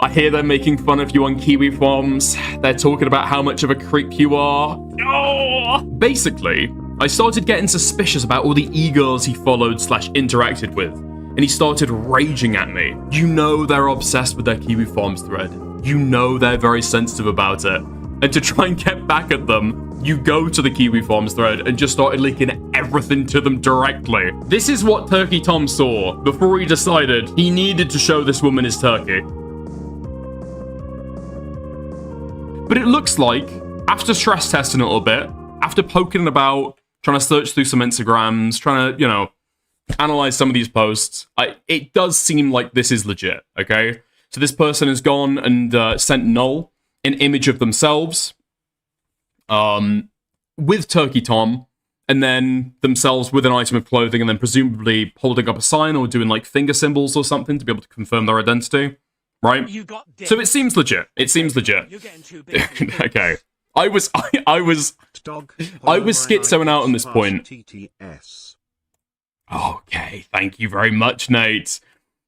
I hear they're making fun of you on Kiwi forums. They're talking about how much of a creep you are. Oh! Basically, I started getting suspicious about all the e-girls he followed / interacted with, and he started raging at me. You know they're obsessed with their Kiwi forums thread. You know they're very sensitive about it. And to try and get back at them, you go to the Kiwi forums thread and just started leaking everything to them directly. This is what Turkey Tom saw before he decided he needed to show this woman his turkey. But it looks like, after stress testing a little bit, after poking about, trying to search through some Instagrams, trying to, you know, analyze some of these posts, it does seem like this is legit, okay? So this person has gone and sent Null an image of themselves with Turkey Tom, and then themselves with an item of clothing, and then presumably holding up a sign or doing like finger symbols or something to be able to confirm their identity, right? So it seems legit. It seems legit. Okay. I was schizoing out on this point. Okay, thank you very much, Nate.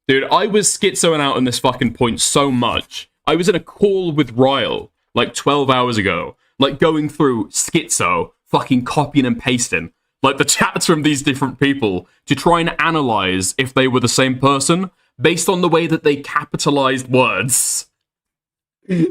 Dude, I was schizoing out on this fucking point so much. I was in a call with Ryle, like 12 hours ago, like going through schizo, fucking copying and pasting, like the chats from these different people to try and analyze if they were the same person based on the way that they capitalized words.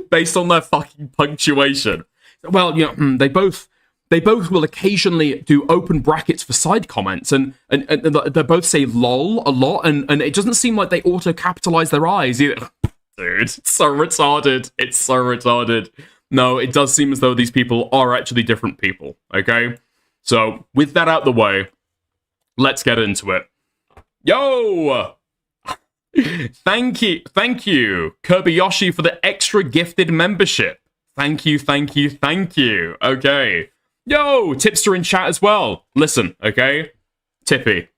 Based on their fucking punctuation. Well, you know, they both will occasionally do open brackets for side comments, and they both say lol a lot, and it doesn't seem like they auto-capitalize their eyes either. Dude, it's so retarded. It's so retarded. No, it does seem as though these people are actually different people, okay? So, with that out the way, let's get into it. Yo! Thank you, Kirby for the extra gifted membership. Thank you. Okay. Yo, Tipster in chat as well. Listen, okay? Tippy,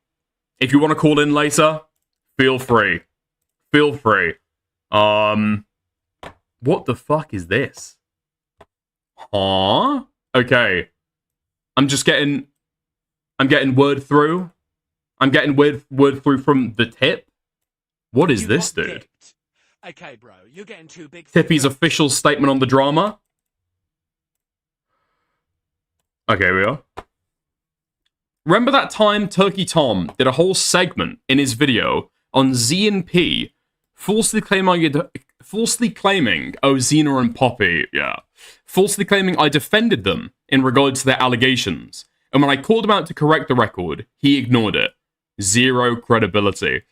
if you want to call in later, feel free. Feel free. What the fuck is this? Huh? Okay. I'm getting word through. I'm getting word through from the tip. What is this, dude? Okay, bro, you're getting too big. Tippy's official statement on the drama. Okay, we are. Remember that time Turkey Tom did a whole segment in his video on Z and P, falsely claiming, oh, Xena and Poppy, yeah. Falsely claiming I defended them in regards to their allegations. And when I called him out to correct the record, he ignored it. Zero credibility.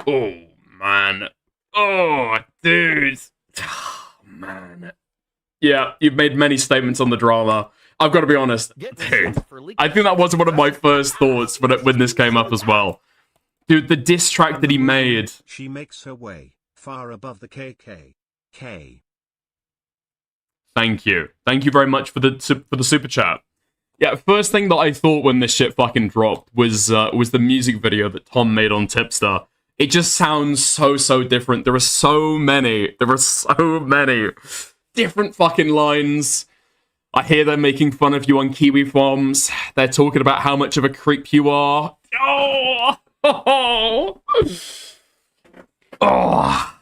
Oh, man. Oh, dude. Oh, man. Yeah, you've made many statements on the drama. I've got to be honest, dude. I think that was one of my first thoughts when this came up as well. Dude, the diss track that he made. She makes her way far above the KKK. Thank you. Thank you very much for the super chat. Yeah, first thing that I thought when this shit fucking dropped was the music video that Tom made on Tipster. It just sounds so different. There are so many different fucking lines. I hear they're making fun of you on Kiwi forums. They're talking about how much of a creep you are. Oh! Oh! Oh!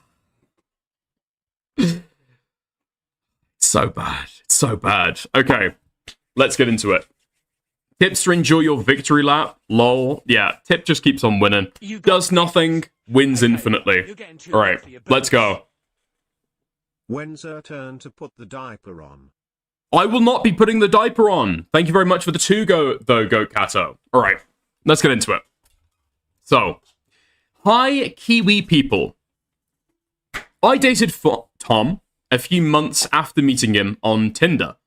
It's so bad. It's so bad. Okay, let's get into it. Tipster, enjoy your victory lap. Lol. Yeah, Tip just keeps on winning. Does nothing, wins infinitely. Alright, let's go. When's her turn to put the diaper on? I will not be putting the diaper on. Thank you very much for the 2 Goat Cato. Alright, let's get into it. So, hi Kiwi people. I dated Tom a few months after meeting him on Tinder.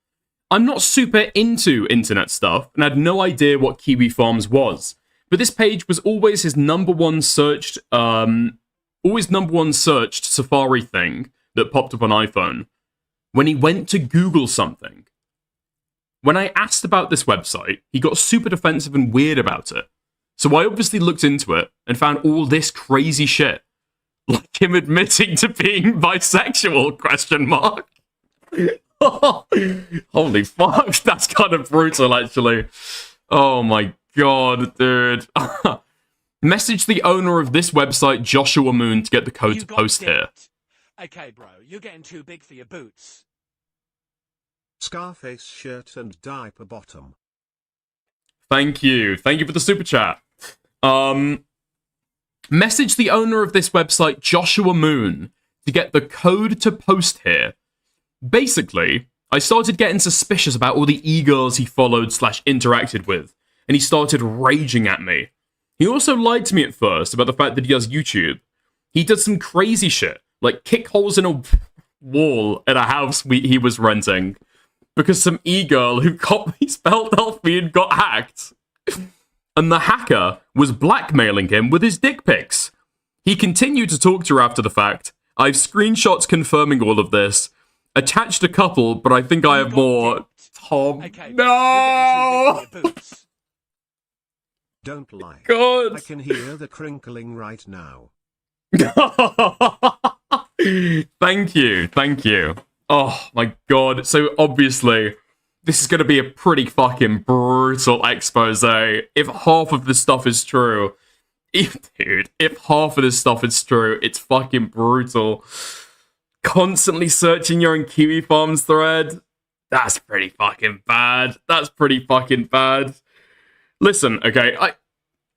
I'm not super into internet stuff and had no idea what Kiwi Farms was, but this page was always his number one searched Safari thing that popped up on iPhone when he went to Google something. When I asked about this website, he got super defensive and weird about it. So I obviously looked into it and found all this crazy shit. Like him admitting to being bisexual, ? Holy fuck, that's kind of brutal, actually. Oh my god, dude. Message the owner of this website, Joshua Moon, to get the code to post here. Okay, bro, you're getting too big for your boots. Scarface shirt and diaper bottom. Thank you. Thank you for the super chat. Message the owner of this website, Joshua Moon, to get the code to post here. Basically, I started getting suspicious about all the e-girls he followed / interacted with, and he started raging at me. He also lied to me at first about the fact that he does YouTube. He did some crazy shit, like kick holes in a wall at a house he was renting, because some e-girl who got me spelled off me and got hacked. And the hacker was blackmailing him with his dick pics. He continued to talk to her after the fact. I've screenshots confirming all of this. Attached a couple, but I think I have more. Tom, Okay, no! you're getting too big for your boots. Don't lie. God. I can hear the crinkling right now. Thank you, thank you. Oh my god. So obviously, this is going to be a pretty fucking brutal expose. If half of this stuff is true, if half of this stuff is true, it's fucking brutal. Constantly searching your own Kiwi Farms thread. That's pretty fucking bad. That's pretty fucking bad. Listen, okay,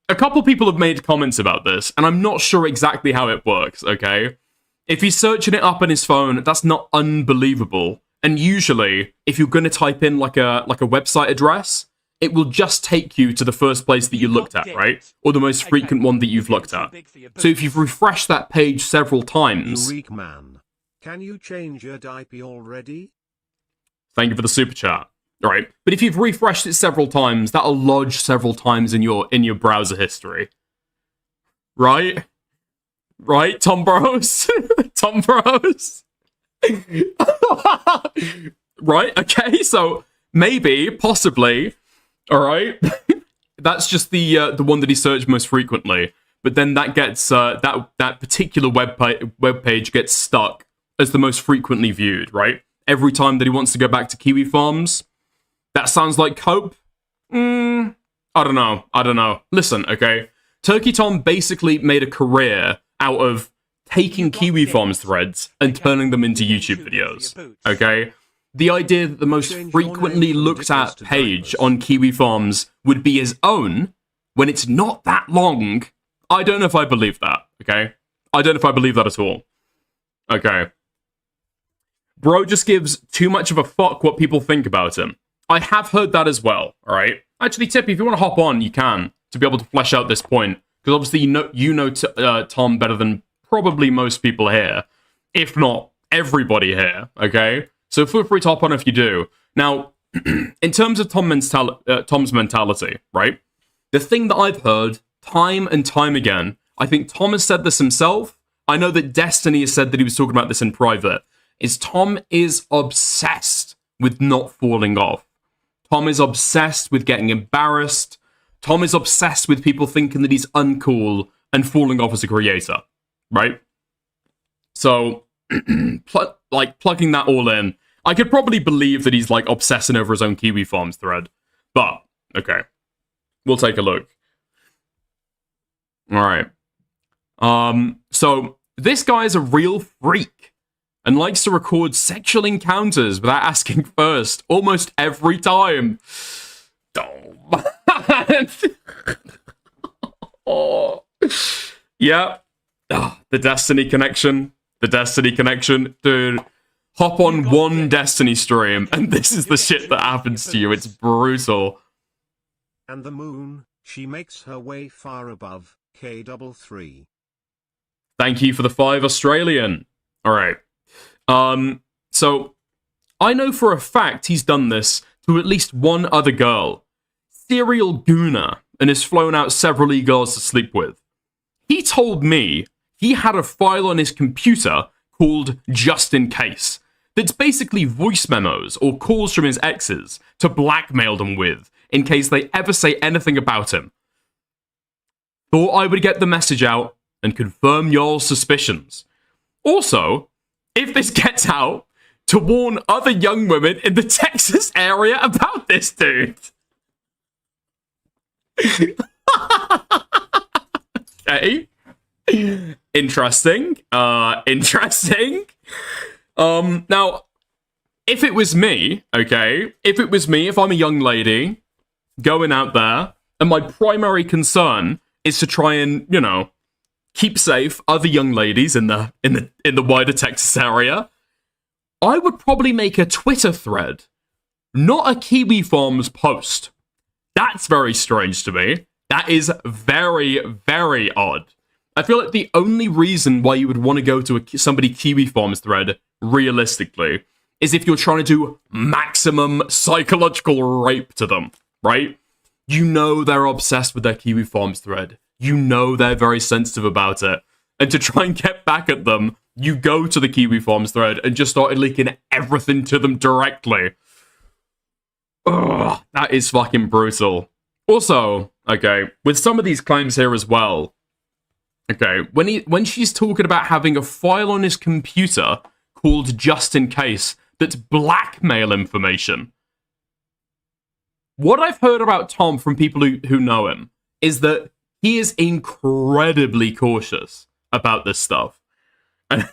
a couple people have made comments about this, and I'm not sure exactly how it works, okay? If he's searching it up on his phone, that's not unbelievable. And usually, if you're going to type in like a website address, it will just take you to the first place that you looked at, right? Or the most frequent one that you've looked at. So if you've refreshed that page several times... Eureka man. Can you change your diaper already? Thank you for the super chat. All right, but if you've refreshed it several times, that'll lodge several times in your browser history. Right? Right, Tom Bros? Tom Bros? Right, okay, so maybe, possibly, all right, that's just the one that he searched most frequently, but then that gets, that particular web page gets stuck as the most frequently viewed, right? Every time that he wants to go back to Kiwi Farms. That sounds like cope? I don't know. Listen, okay, Turkey Tom basically made a career out of taking Kiwi Farms threads and turning them into YouTube videos, okay? The idea that the most frequently looked at page on Kiwi Farms would be his own, when it's not that long, I don't know if I believe that, okay? I don't know if I believe that at all. Okay. Bro just gives too much of a fuck what people think about him. I have heard that as well, alright? Actually, Tippy, if you want to hop on, you can, to be able to flesh out this point, because obviously you know Tom better than probably most people here, if not everybody here, okay? So feel free to hop on if you do. Now, in terms of Tom's mentality, right? The thing that I've heard time and time again, I think Tom has said this himself, I know that Destiny has said that he was talking about this in private, is Tom is obsessed with not falling off. Tom is obsessed with getting embarrassed. Tom is obsessed with people thinking that he's uncool and falling off as a creator, right? So, plugging that all in, I could probably believe that he's, like, obsessing over his own Kiwi Farms thread. But, okay. We'll take a look. Alright. So, this guy is a real freak and likes to record sexual encounters without asking first, almost every time. Oh, man. Oh. Yeah. Oh, the Destiny connection. The Destiny connection. Dude, hop on one Destiny stream, and this is the shit that happens to you. It's brutal. And the moon, she makes her way far above K33. Thank you for the 5 Australian. All right. So I know for a fact he's done this to at least one other girl, Serial Gooner, and has flown out several e-girls to sleep with. He told me he had a file on his computer called Just In Case that's basically voice memos or calls from his exes to blackmail them with in case they ever say anything about him. Thought I would get the message out and confirm y'all's suspicions. Also, if this gets out, to warn other young women in the Texas area about this dude. Okay. Interesting. Interesting. Now, if it was me, okay, if I'm a young lady going out there, and my primary concern is to try and, you know, keep safe other young ladies in the wider Texas area, I would probably make a Twitter thread, not a Kiwi Farms post. That's very strange to me. That is very, very odd. I feel like the only reason why you would want to go to somebody Kiwi Farms thread, realistically, is if you're trying to do maximum psychological rape to them, right? You know they're obsessed with their Kiwi Farms thread. You know they're very sensitive about it. And to try and get back at them, you go to the Kiwi Farms thread and just started leaking everything to them directly. Ugh, that is fucking brutal. Also, okay, with some of these claims here as well, okay, when she's talking about having a file on his computer called Just In Case that's blackmail information. What I've heard about Tom from people who know him is that he is incredibly cautious about this stuff. And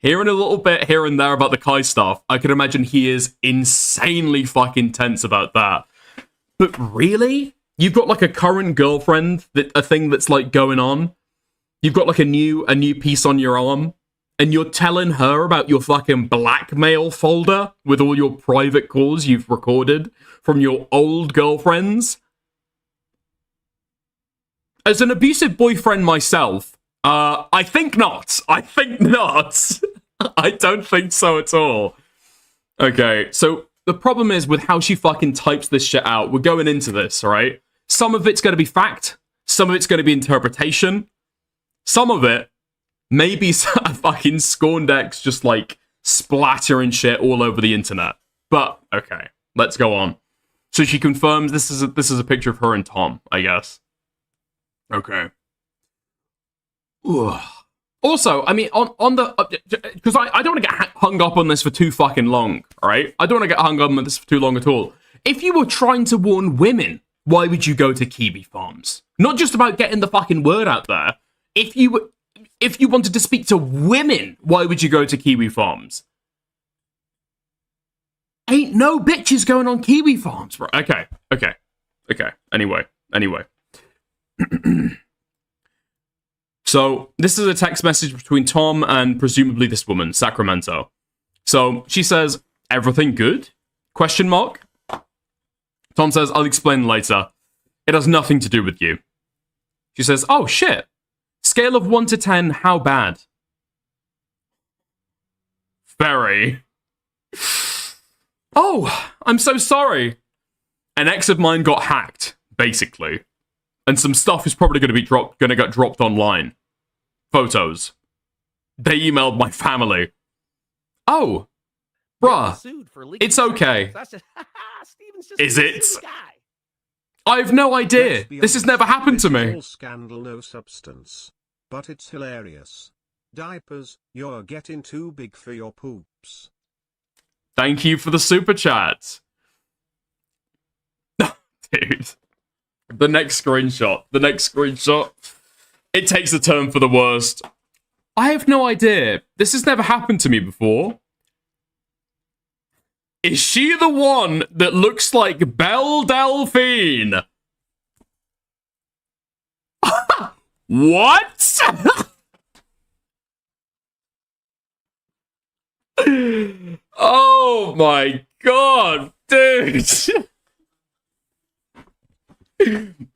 hearing a little bit here and there about the Kai stuff, I can imagine he is insanely fucking tense about that. But really? You've got like a current girlfriend, a thing that's like going on. You've got like a new piece on your arm, and you're telling her about your fucking blackmail folder with all your private calls you've recorded from your old girlfriends. As an abusive boyfriend myself, I think not. I think not. I don't think so at all. Okay, so the problem is with how she fucking types this shit out. We're going into this, right? Some of it's going to be fact. Some of it's going to be interpretation. Some of it, maybe fucking Scorned X just like splattering shit all over the internet. But, okay, let's go on. So she confirms this is a picture of her and Tom, I guess. Okay. Ugh. Also, I mean, on the... Because I don't want to get hung up on this for too fucking long, right? I don't want to get hung up on this for too long at all. If you were trying to warn women, why would you go to Kiwi Farms? Not just about getting the fucking word out there. If you wanted to speak to women, why would you go to Kiwi Farms? Ain't no bitches going on Kiwi Farms, bro. Okay. Anyway. So, this is a text message between Tom and presumably this woman, Sacramento. So, she says, everything good? Question mark. Tom says, I'll explain later. It has nothing to do with you. She says, oh shit. Scale of 1 to 10, how bad? Very. Oh, I'm so sorry. An ex of mine got hacked, basically. And some stuff is probably going to get dropped online. Photos. They emailed my family. Oh, bruh, it's okay. Is it? I've no idea. This has never happened to me. Scandal, no substance, but it's hilarious. Diapers, you're getting too big for your poops. Thank you for the super chat. Dude. The next screenshot. It takes a turn for the worst. I have no idea. This has never happened to me before. Is she the one that looks like Belle Delphine? What? Oh my god, dude.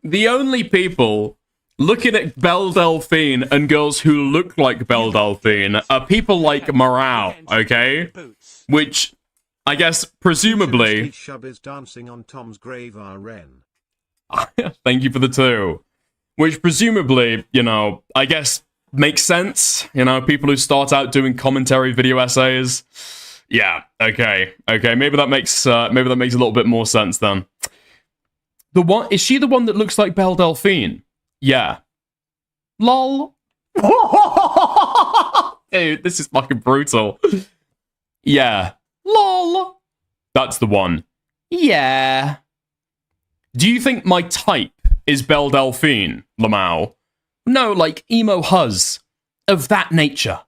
The only people looking at Belle Delphine and girls who look like Belle Delphine are people like Morale, okay? Which, I guess, presumably... Shub is dancing on Tom's grave, RN. Thank you for the 2. Which presumably, you know, I guess makes sense. You know, people who start out doing commentary video essays. Yeah, okay. Maybe that makes a little bit more sense then. Is she the one that looks like Belle Delphine? Yeah. Lol. Dude, this is fucking brutal. Yeah. Lol. That's the one. Yeah. Do you think my type is Belle Delphine, Lamau? No, like emo huzz. of that nature,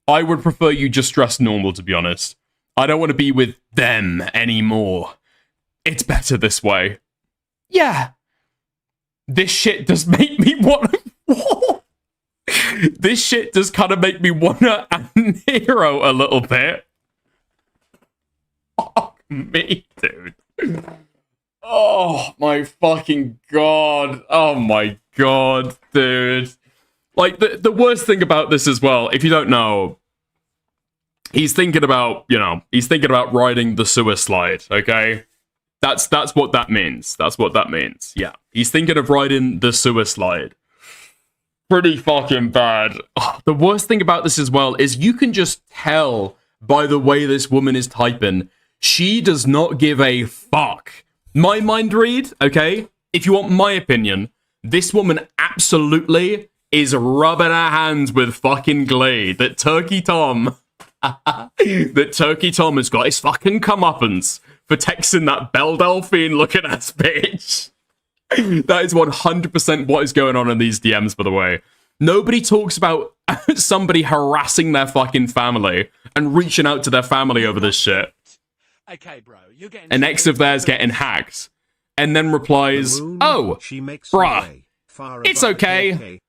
I would prefer you just dress normal, to be honest. I don't want to be with them anymore. It's better this way. Yeah. This shit does make me want to... This shit does kind of make me want to hero a little bit. Fuck me, dude. Oh my fucking god. Oh my god, dude. Like, the worst thing about this as well, if you don't know, he's thinking about, you know, he's thinking about riding the sewer slide, okay? That's what that means. That's what that means. Yeah. He's thinking of riding the sewer slide. Pretty fucking bad. Oh, the worst thing about this as well is you can just tell by the way this woman is typing. She does not give a fuck. My mind read, okay? If you want my opinion, this woman absolutely is rubbing her hands with fucking glee that Turkey Tom... that Turkey Tom has got his fucking comeuppance for texting that Belle Delphine looking ass bitch. That is 100% what is going on in these DMs, by the way. Nobody talks about somebody harassing their fucking family and reaching out to their family over this shit. Okay, bro, you're getting An ex of theirs getting hacked. And then replies, oh, bruh, it's okay.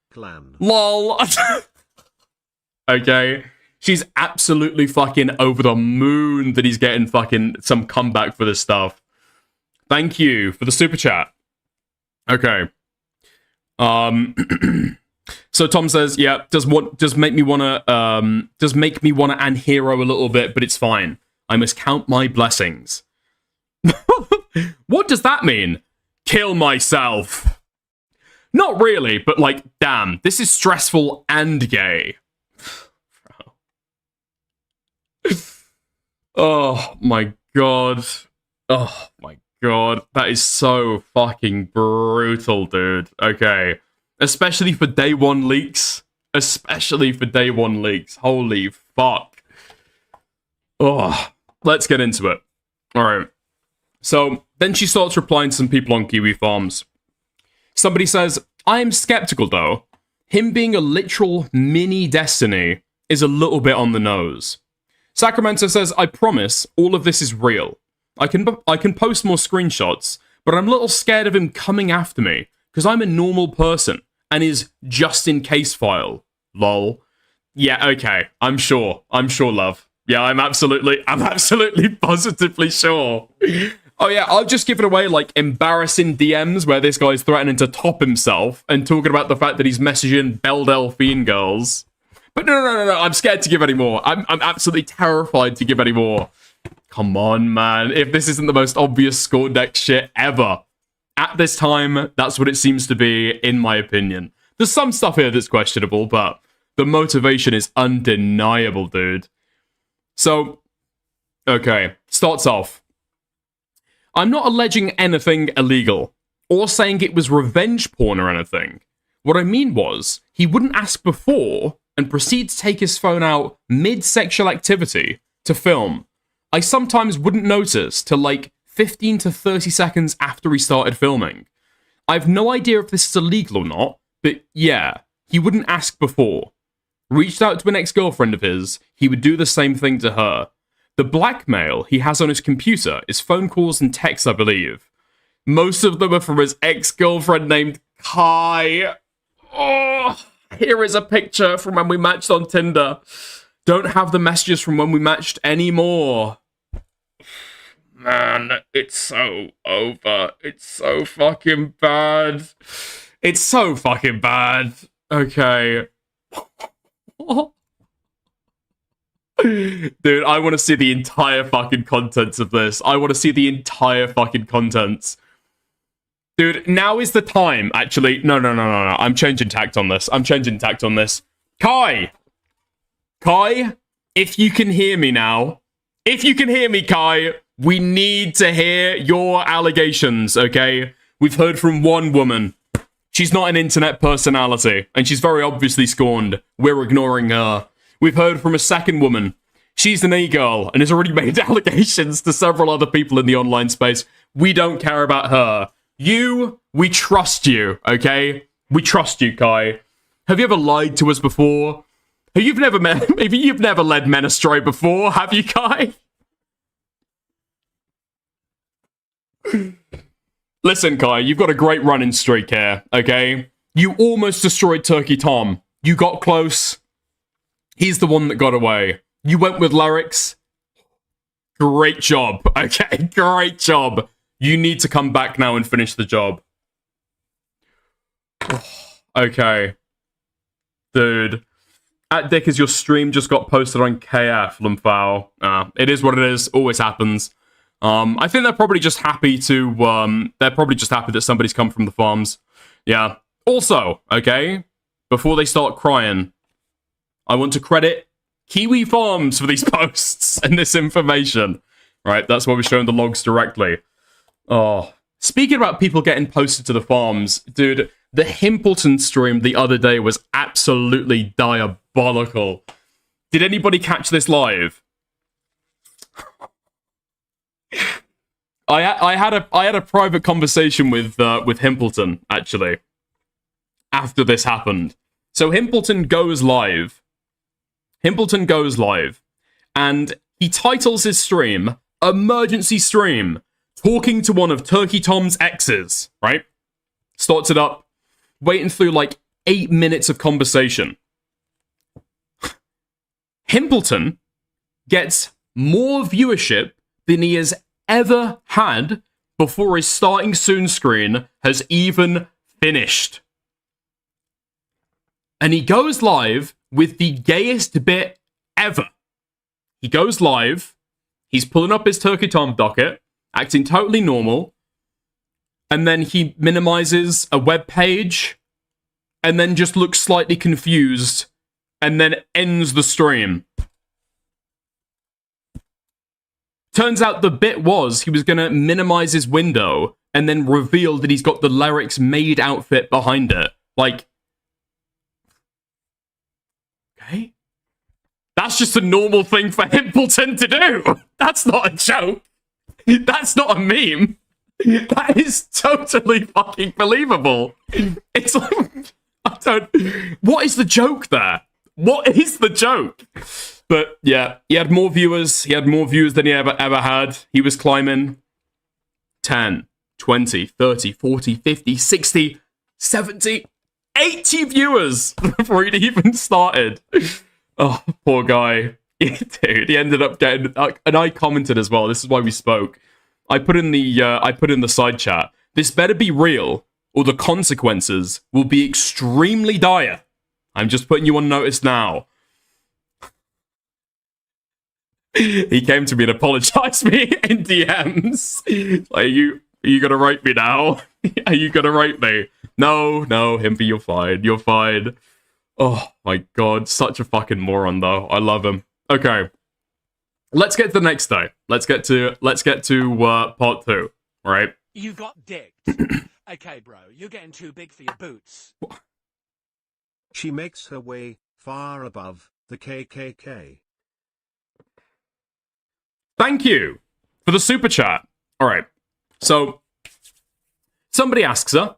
Lol. Okay. She's absolutely fucking over the moon that he's getting fucking some comeback for this stuff. Thank you for the super chat. Okay. So Tom says, yeah, does make me wanna and hero a little bit, but it's fine. I must count my blessings. What does that mean? Kill myself. Not really, but like, damn, this is stressful and gay. Oh my god. Oh my god. That is so fucking brutal, dude. Okay. Especially for day one leaks. Especially for day one leaks. Holy fuck. Oh, let's get into it. Alright. So, then she starts replying to some people on Kiwi Farms. Somebody says, I am skeptical though. Him being a literal mini Destiny is a little bit on the nose. Sacramento says, I promise all of this is real. I can post more screenshots, but I'm a little scared of him coming after me because I'm a normal person and his just in case file. Lol. Yeah, okay. I'm sure, love. Yeah, I'm absolutely positively sure. Oh yeah, I'll just give it away like embarrassing DMs where this guy's threatening to top himself and talking about the fact that he's messaging Belle Delphine girls. But no, I'm scared to give any more. I'm absolutely terrified to give any more. Come on, man. If this isn't the most obvious score deck shit ever. At this time, that's what it seems to be, in my opinion. There's some stuff here that's questionable, but the motivation is undeniable, dude. So, okay. Starts off. I'm not alleging anything illegal, or saying it was revenge porn or anything. What I mean was, he wouldn't ask before and proceed to take his phone out mid-sexual activity to film. I sometimes wouldn't notice till like 15 to 30 seconds after he started filming. I have no idea if this is illegal or not, but yeah, he wouldn't ask before. Reached out to an ex-girlfriend of his, he would do the same thing to her. The blackmail he has on his computer is phone calls and texts, I believe. Most of them are from his ex-girlfriend named Kai. Oh, here is a picture from when we matched on Tinder. Don't have the messages from when we matched anymore. Man, it's so over. It's so fucking bad. It's so fucking bad. Okay. Dude, I want to see the entire fucking contents of this. I want to see the entire fucking contents. Dude, now is the time, actually. No. I'm changing tact on this. Kai! Kai, if you can hear me now. If you can hear me, Kai, we need to hear your allegations, okay? We've heard from one woman. She's not an internet personality, and she's very obviously scorned. We're ignoring her. We've heard from a second woman. She's an e-girl, and has already made allegations to several other people in the online space. We don't care about her. You, we trust you, okay? We trust you, Kai. Have you ever lied to us before? You've never met, maybe you've never led men astray before, have you, Kai? Listen, Kai, you've got a great running streak here, okay? You almost destroyed Turkey Tom. You got close. He's the one that got away. You went with lerix. Great job, okay? Great job. You need to come back now and finish the job. Okay. Dude. At Dick, as your stream just got posted on KF, Lumphao. It is what it is. Always happens. I think they're probably just happy to, they're probably just happy that somebody's come from the farms. Yeah. Also, okay, before they start crying, I want to credit Kiwi Farms for these posts and this information. Right, that's why we're showing the logs directly. Oh, speaking about people getting posted to the farms, dude, the Himpleton stream the other day was absolutely diabolical. Did anybody catch this live? I had a private conversation with Himpleton, actually, after this happened. So Himpleton goes live. And he titles his stream Emergency Stream, talking to one of Turkey Tom's exes, right? Starts it up, waiting through like 8 minutes of conversation. Himpleton gets more viewership than he has ever had before his starting soon screen has even finished. And he goes live with the gayest bit ever. He goes live, he's pulling up his Turkey Tom docket, acting totally normal, and then he minimizes a web page, and then just looks slightly confused, and then ends the stream. Turns out the bit was he was going to minimize his window, and then reveal that he's got the lerix maid outfit behind it. Like, okay? That's just a normal thing for Himpleton to do. That's not a joke. That's not a meme. That is totally fucking believable. It's like, what is the joke there? What is the joke? But yeah, he had more viewers. He had more views than he ever had. He was climbing 10, 20, 30, 40, 50, 60, 70, 80 viewers before he'd even started. Oh, poor guy. Dude, he ended up getting, and I commented as well. This is why we spoke. I put in the side chat. This better be real, or the consequences will be extremely dire. I'm just putting you on notice now. He came to me and apologized me in DMs. Like, are you gonna rape me now? Are you gonna rape me? No, Himpy, you're fine. You're fine. Oh my god, such a fucking moron though. I love him. Okay. Let's get to the next day. Let's get to part 2. All right? You got dicked. Okay, bro, you're getting too big for your boots. She makes her way far above the KKK. Thank you for the super chat. All right. So, somebody asks her,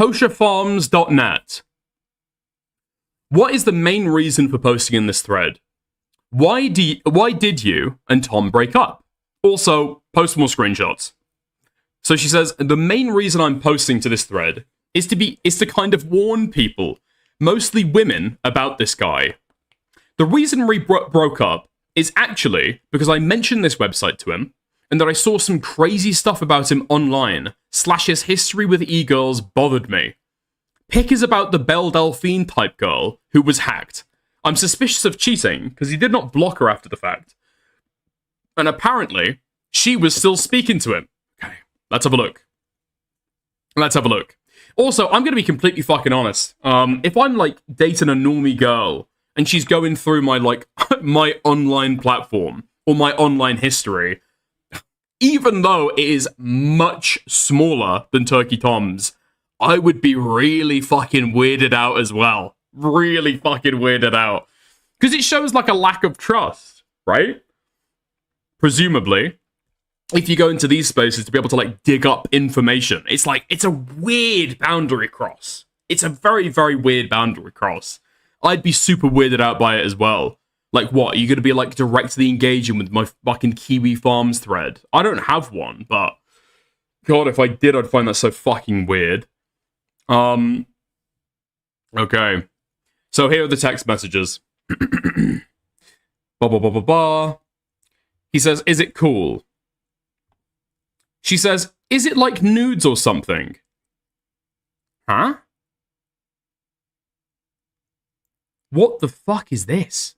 kosherfarms.net. What is the main reason for posting in this thread? Why did you and Tom break up? Also, post more screenshots. So she says, the main reason I'm posting to this thread is to kind of warn people, mostly women, about this guy. The reason we broke up is actually because I mentioned this website to him, and that I saw some crazy stuff about him online, / his history with e-girls bothered me. Pick is about the Belle Delphine type girl who was hacked. I'm suspicious of cheating, because he did not block her after the fact. And apparently, she was still speaking to him. Okay, let's have a look. Also, I'm going to be completely fucking honest. If I'm, like, dating a normie girl, and she's going through my, like, my online platform, or my online history, even though it is much smaller than Turkey Tom's, I would be really fucking weirded out as well. Really fucking weirded out. Because it shows, like, a lack of trust, right? Presumably, if you go into these spaces to be able to, like, dig up information, it's like, it's a weird boundary cross. It's a very, very weird boundary cross. I'd be super weirded out by it as well. Like, what? Are you going to be, like, directly engaging with my fucking Kiwi Farms thread? I don't have one, but... God, if I did, I'd find that so fucking weird. Okay. So here are the text messages. Ba ba ba ba ba. He says, is it cool? She says, is it like nudes or something? Huh? What the fuck is this?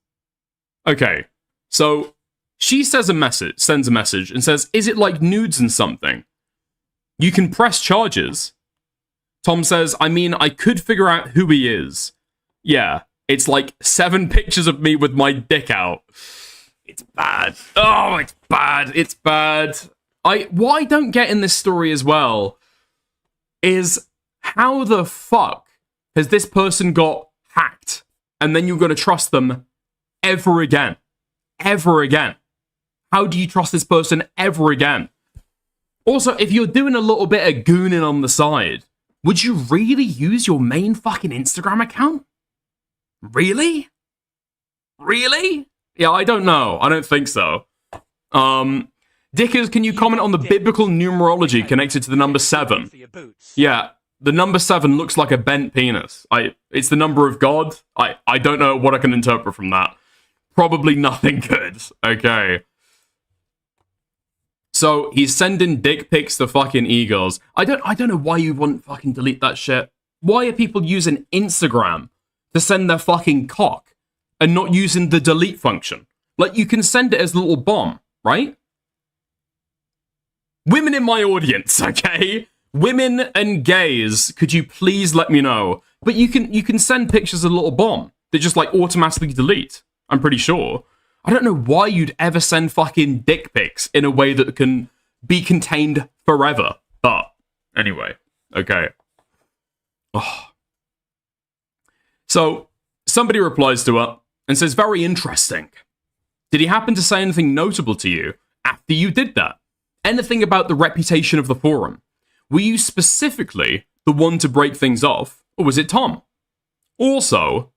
Okay, so she sends a message and says, is it like nudes and something? You can press charges. Tom says, I mean, I could figure out who he is. Yeah, it's like 7 pictures of me with my dick out. It's bad. Oh, it's bad. It's bad. What I don't get in this story as well is how the fuck has this person got hacked and then you're going to trust them ever again? Ever again. How do you trust this person ever again? Also, if you're doing a little bit of gooning on the side, would you really use your main fucking Instagram account? Really? Really? Yeah, I don't know. I don't think so. Dickers, can you comment on the biblical numerology connected to the number 7? Yeah, the number 7 looks like a bent penis. It's the number of God. I don't know what I can interpret from that. Probably nothing good. Okay. So he's sending dick pics to fucking e-girls. I don't know why you wouldn't fucking delete that shit. Why are people using Instagram to send their fucking cock and not using the delete function? Like, you can send it as a little bomb, right? Women in my audience, okay? Women and gays, could you please let me know? But you can send pictures of a little bomb that just like automatically delete. I'm pretty sure. I don't know why you'd ever send fucking dick pics in a way that can be contained forever. But anyway, okay. Oh. So somebody replies to her and says, very interesting. Did he happen to say anything notable to you after you did that? Anything about the reputation of the forum? Were you specifically the one to break things off, or was it Tom? Also,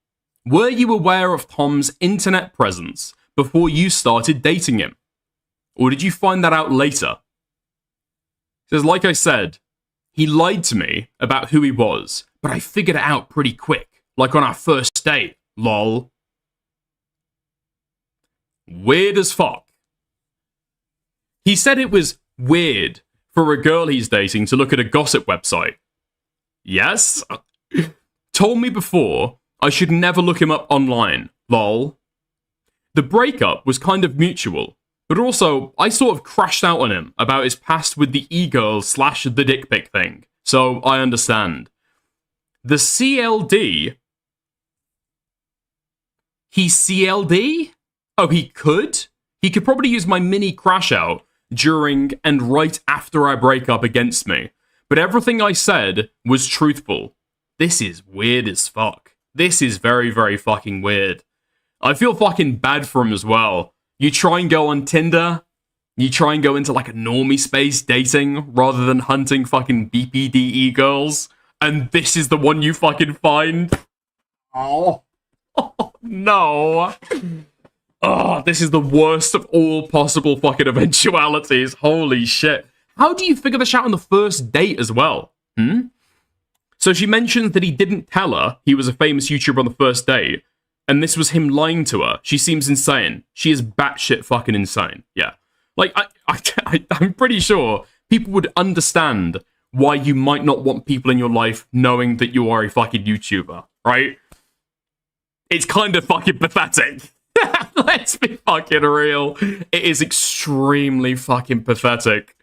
were you aware of Tom's internet presence before you started dating him? Or did you find that out later? He says, like I said, he lied to me about who he was, but I figured it out pretty quick, like on our first date, lol. Weird as fuck. He said it was weird for a girl he's dating to look at a gossip website. Yes? Told me before I should never look him up online, lol. The breakup was kind of mutual, but also I sort of crashed out on him about his past with the e-girl / the dick pic thing, so I understand. The CLD? He CLD? Oh, he could? He could probably use my mini crash out during and right after our breakup against me, but everything I said was truthful. This is weird as fuck. This is very, very fucking weird. I feel fucking bad for him as well. You try and go on Tinder, you try and go into like a normie space dating rather than hunting fucking BPDE girls, and this is the one you fucking find? Oh, no. Oh, this is the worst of all possible fucking eventualities. Holy shit. How do you figure this out on the first date as well? So she mentions that he didn't tell her he was a famous YouTuber on the first date, and this was him lying to her. She seems insane. She is batshit fucking insane. Yeah. Like, I'm pretty sure people would understand why you might not want people in your life knowing that you are a fucking YouTuber, right? It's kind of fucking pathetic. Let's be fucking real. It is extremely fucking pathetic.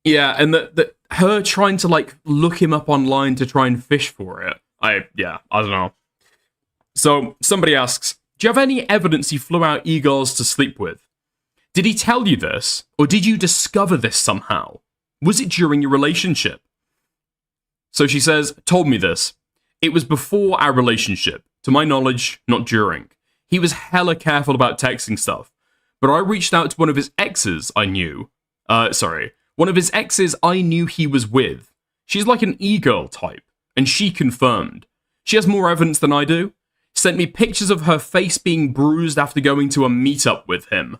Yeah, and her trying to, like, look him up online to try and fish for it. I don't know. So, somebody asks, do you have any evidence he flew out e-girls to sleep with? Did he tell you this, or did you discover this somehow? Was it during your relationship? So she says, told me this. It was before our relationship. To my knowledge, not during. He was hella careful about texting stuff. But I reached out to one of his exes I knew. One of his exes I knew he was with. She's like an e-girl type, and she confirmed. She has more evidence than I do. Sent me pictures of her face being bruised after going to a meetup with him.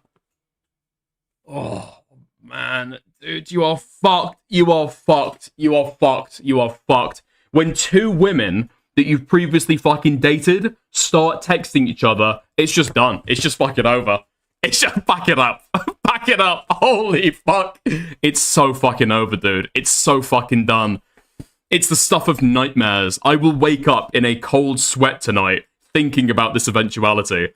Oh, man. Dude, you are fucked. You are fucked. You are fucked. You are fucked. When two women that you've previously fucking dated start texting each other, it's just done. It's just fucking over. It's just back it up. Back it up. Holy fuck. It's so fucking over, dude. It's so fucking done. It's the stuff of nightmares. I will wake up in a cold sweat tonight thinking about this eventuality.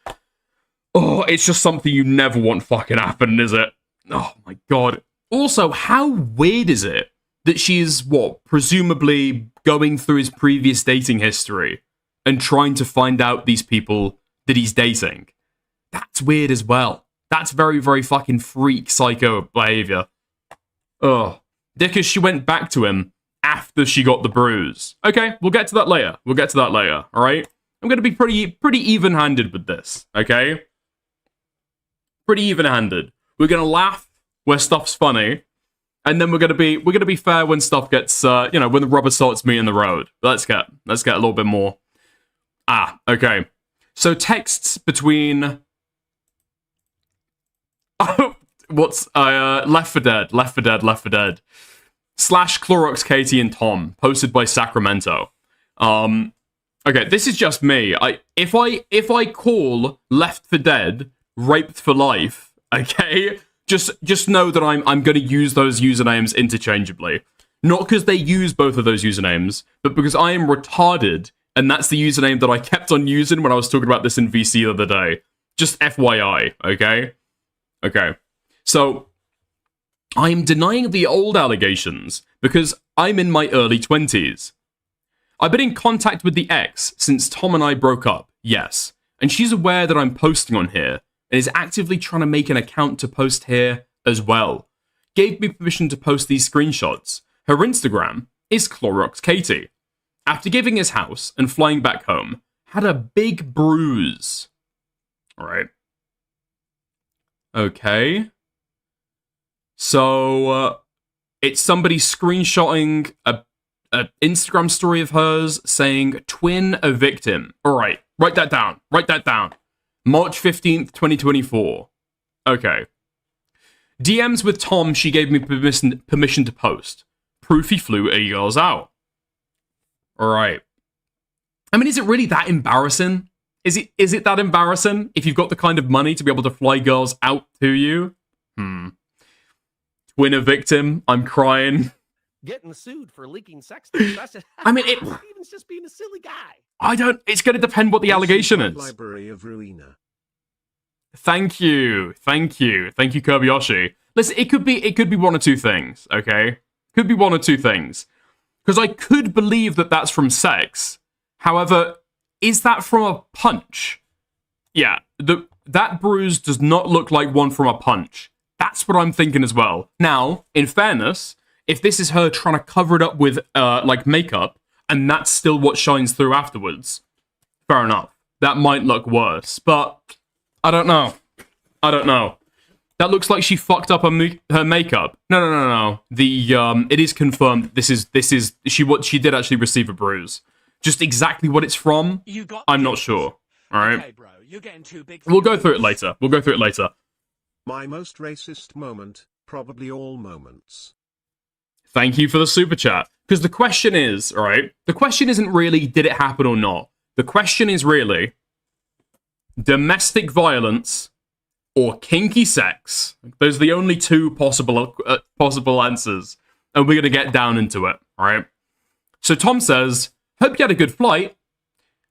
Oh, it's just something you never want fucking happen, is it? Oh my god. Also, how weird is it that she's, presumably going through his previous dating history and trying to find out these people that he's dating? That's weird as well. That's very, very fucking freak psycho behavior. Ugh. Because she went back to him after she got the bruise. Okay, we'll get to that later. We'll get to that later, alright? I'm gonna be pretty even-handed with this, okay? Pretty even-handed. We're gonna laugh where stuff's funny, and then we're gonna be fair when stuff gets, when the rubber starts meeting the road. Let's get a little bit more. Okay. So texts between Left 4 Dead / Clorox, Katie, and Tom, posted by Sacramento. Okay, this is just me. If I call Left 4 Dead Raped for Life, okay, just know that I'm gonna use those usernames interchangeably. Not because they use both of those usernames, but because I am retarded, and that's the username that I kept on using when I was talking about this in VC the other day. Just FYI, okay? Okay. So, I'm denying the old allegations because I'm in my early 20s. I've been in contact with the ex since Tom and I broke up, yes. And she's aware that I'm posting on here and is actively trying to make an account to post here as well. Gave me permission to post these screenshots. Her Instagram is Clorox Katie. After giving his house and flying back home, had a big bruise. Alright. Okay. So, it's somebody screenshotting a Instagram story of hers saying, twin a victim. Alright, write that down. Write that down. March 15th, 2024. Okay. DMs with Tom, she gave me permission to post. Proof he flew a girls out. Alright. I mean, is it really that embarrassing? Is it that embarrassing if you've got the kind of money to be able to fly girls out to you? Twin a victim, I'm crying. Getting sued for leaking sex tapes. That's just, I mean, Steven's just being a silly guy. It's going to depend what the allegation is. Library of Ruina. Thank you, Kirby-Yoshi. Listen, it could be one or two things, okay? Could be one or two things. Because I could believe that that's from sex. However, is that from a punch? Yeah, that bruise does not look like one from a punch. That's what I'm thinking as well. Now, in fairness, if this is her trying to cover it up with, makeup, and that's still what shines through afterwards, fair enough. That might look worse, but I don't know. That looks like she fucked up her makeup. No. It is confirmed. She did actually receive a bruise. Just exactly what it's from, I'm not sure. All right. Okay, bro, you're getting too big. We'll go through it later. My most racist moment, probably all moments. Thank you for the super chat. Because the question is, all right, the question isn't really, did it happen or not? The question is really, domestic violence or kinky sex. Those are the only two possible answers. And we're going to get down into it, all right? So Tom says, hope you had a good flight.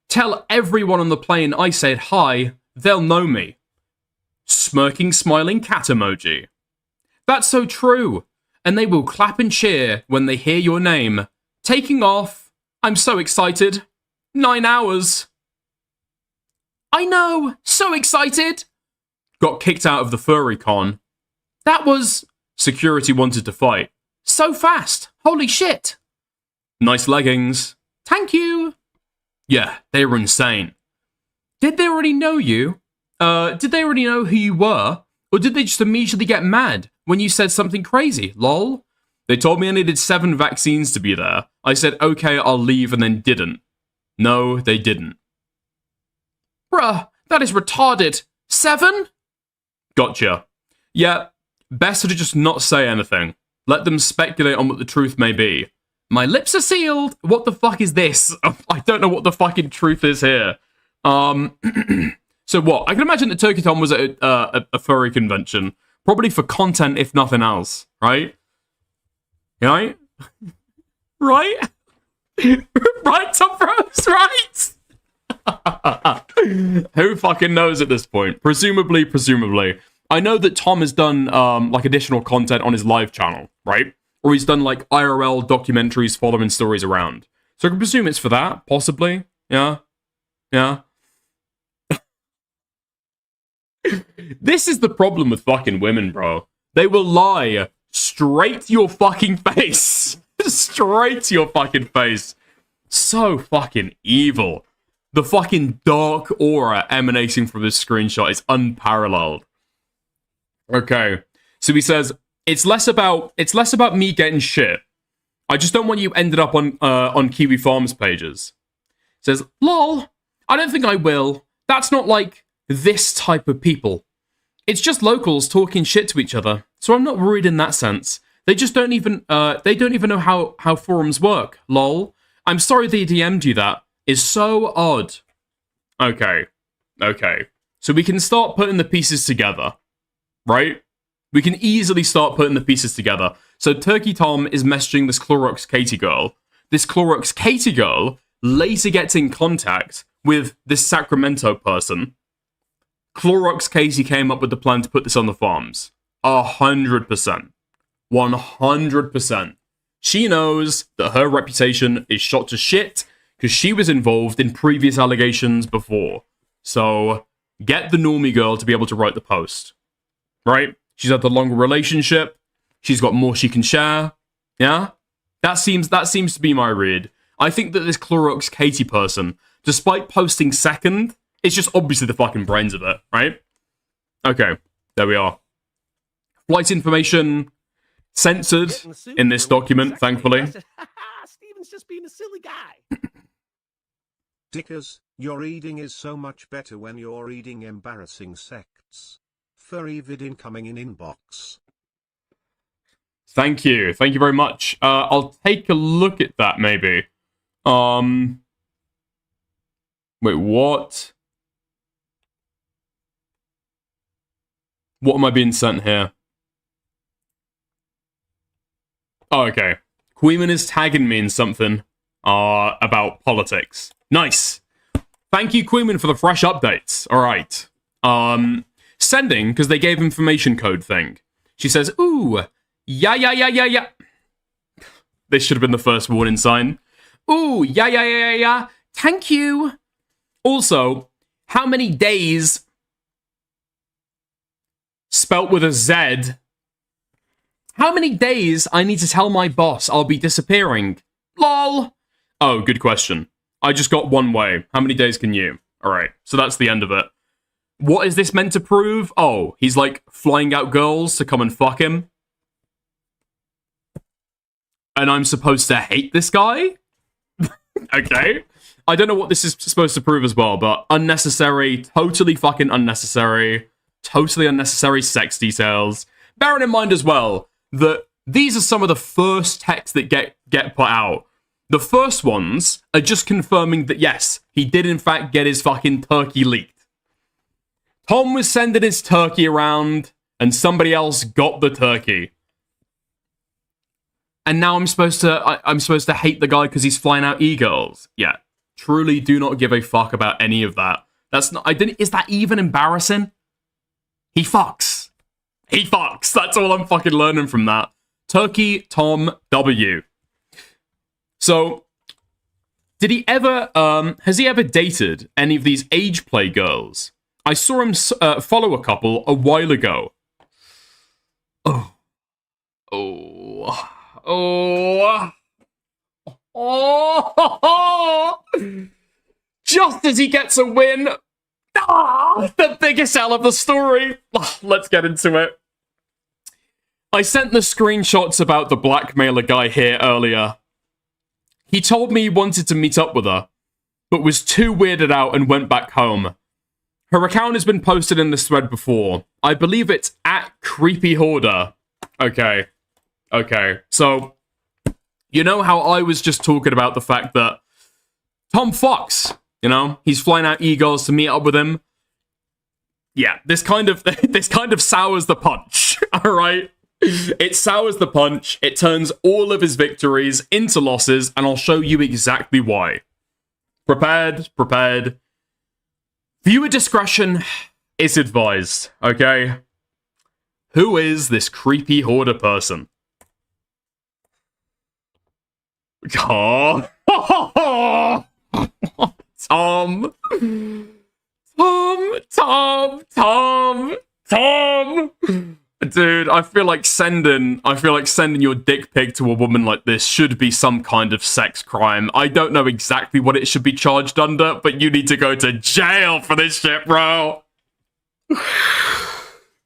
Tell everyone on the plane I said hi, they'll know me. Smirking, smiling cat emoji. That's so true. And they will clap and cheer when they hear your name. Taking off. I'm so excited. 9 hours. I know. So excited. Got kicked out of the furry con. That was... Security wanted to fight. So fast. Holy shit. Nice leggings. Thank you. Yeah, they were insane. Did they already know you? Did they already know who you were? Or did they just immediately get mad when you said something crazy? Lol. They told me I needed 7 vaccines to be there. I said, okay, I'll leave, and then didn't. No, they didn't. Bruh, that is retarded. 7? Gotcha. Yeah, better to just not say anything. Let them speculate on what the truth may be. My lips are sealed. What the fuck is this? I don't know what the fucking truth is here. So what? I can imagine that Turkey Tom was at a furry convention. Probably for content, if nothing else. Right? Right? Right? Right, Tom Bros? Right? Who fucking knows at this point? Presumably. I know that Tom has done, like, additional content on his live channel, right? Or he's done, like, IRL documentaries following stories around. So I can presume it's for that, possibly. Yeah. This is the problem with fucking women, bro. They will lie straight to your fucking face. Straight to your fucking face. So fucking evil. The fucking dark aura emanating from this screenshot is unparalleled. Okay. So he says, it's less about me getting shit. I just don't want you ended up on Kiwi Farms pages. Says, lol, I don't think I will. That's not like this type of people. It's just locals talking shit to each other. So I'm not worried in that sense. They just don't even know how forums work. Lol. I'm sorry they DM'd you that. Is so odd. Okay. So we can start putting the pieces together. Right? We can easily start putting the pieces together. So Turkey Tom is messaging this Clorox Katie girl. This Clorox Katie girl later gets in contact with this Sacramento person. Clorox Katie came up with the plan to put this on the farms. 100%. 100%. She knows that her reputation is shot to shit because she was involved in previous allegations before. So, get the normie girl to be able to write the post. Right? She's had the longer relationship. She's got more she can share. Yeah? That seems to be my read. I think that this Clorox Katie person, despite posting second, it's just obviously the fucking brains of it, right? Okay, there we are. Flight information censored in this document, thankfully. Steven's just being a silly guy. Dickers, your reading is so much better when you're reading embarrassing sects. Furry vid incoming in inbox. Thank you very much. I'll take a look at that, maybe. Wait, what? What am I being sent here? Oh, okay. Queeman is tagging me in something about politics. Nice. Thank you, Queeman, for the fresh updates. All right. Sending, because they gave information code thing. She says, ooh, yeah. This should have been the first warning sign. Ooh, yeah. Thank you. Also, how many days spelt with a Z? How many days I need to tell my boss I'll be disappearing? LOL. Oh, good question. I just got one way. How many days can you? Alright, so that's the end of it. What is this meant to prove? Oh, he's like flying out girls to come and fuck him. And I'm supposed to hate this guy? Okay. I don't know what this is supposed to prove as well, but unnecessary, totally fucking unnecessary, totally unnecessary sex details. Bearing in mind as well that these are some of the first texts that get put out. The first ones are just confirming that yes, he did in fact get his fucking turkey leaked. Tom was sending his turkey around and somebody else got the turkey. And now I'm supposed to hate the guy because he's flying out e-girls. Yeah. Truly do not give a fuck about any of that. That's not is that even embarrassing? He fucks. That's all I'm fucking learning from that. Turkey Tom W. So, did he ever, has he ever dated any of these age play girls? I saw him follow a couple a while ago. Just as he gets a win. The biggest L of the story. Let's get into it. I sent the screenshots about the blackmailer guy here earlier. He told me he wanted to meet up with her, but was too weirded out and went back home. Her account has been posted in this thread before. I believe it's at Creepy Hoarder. Okay. Okay. So, you know how I was just talking about the fact that Tom Fox, you know, he's flying out Eagles to meet up with him. Yeah, this kind of sours the punch, alright? It sours the punch, it turns all of his victories into losses, and I'll show you exactly why. Prepared. Viewer discretion is advised, okay? Who is this creepy hoarder person? Oh. Tom. Dude, I feel like sending your dick pic to a woman like this should be some kind of sex crime. I don't know exactly what it should be charged under, but you need to go to jail for this shit, bro.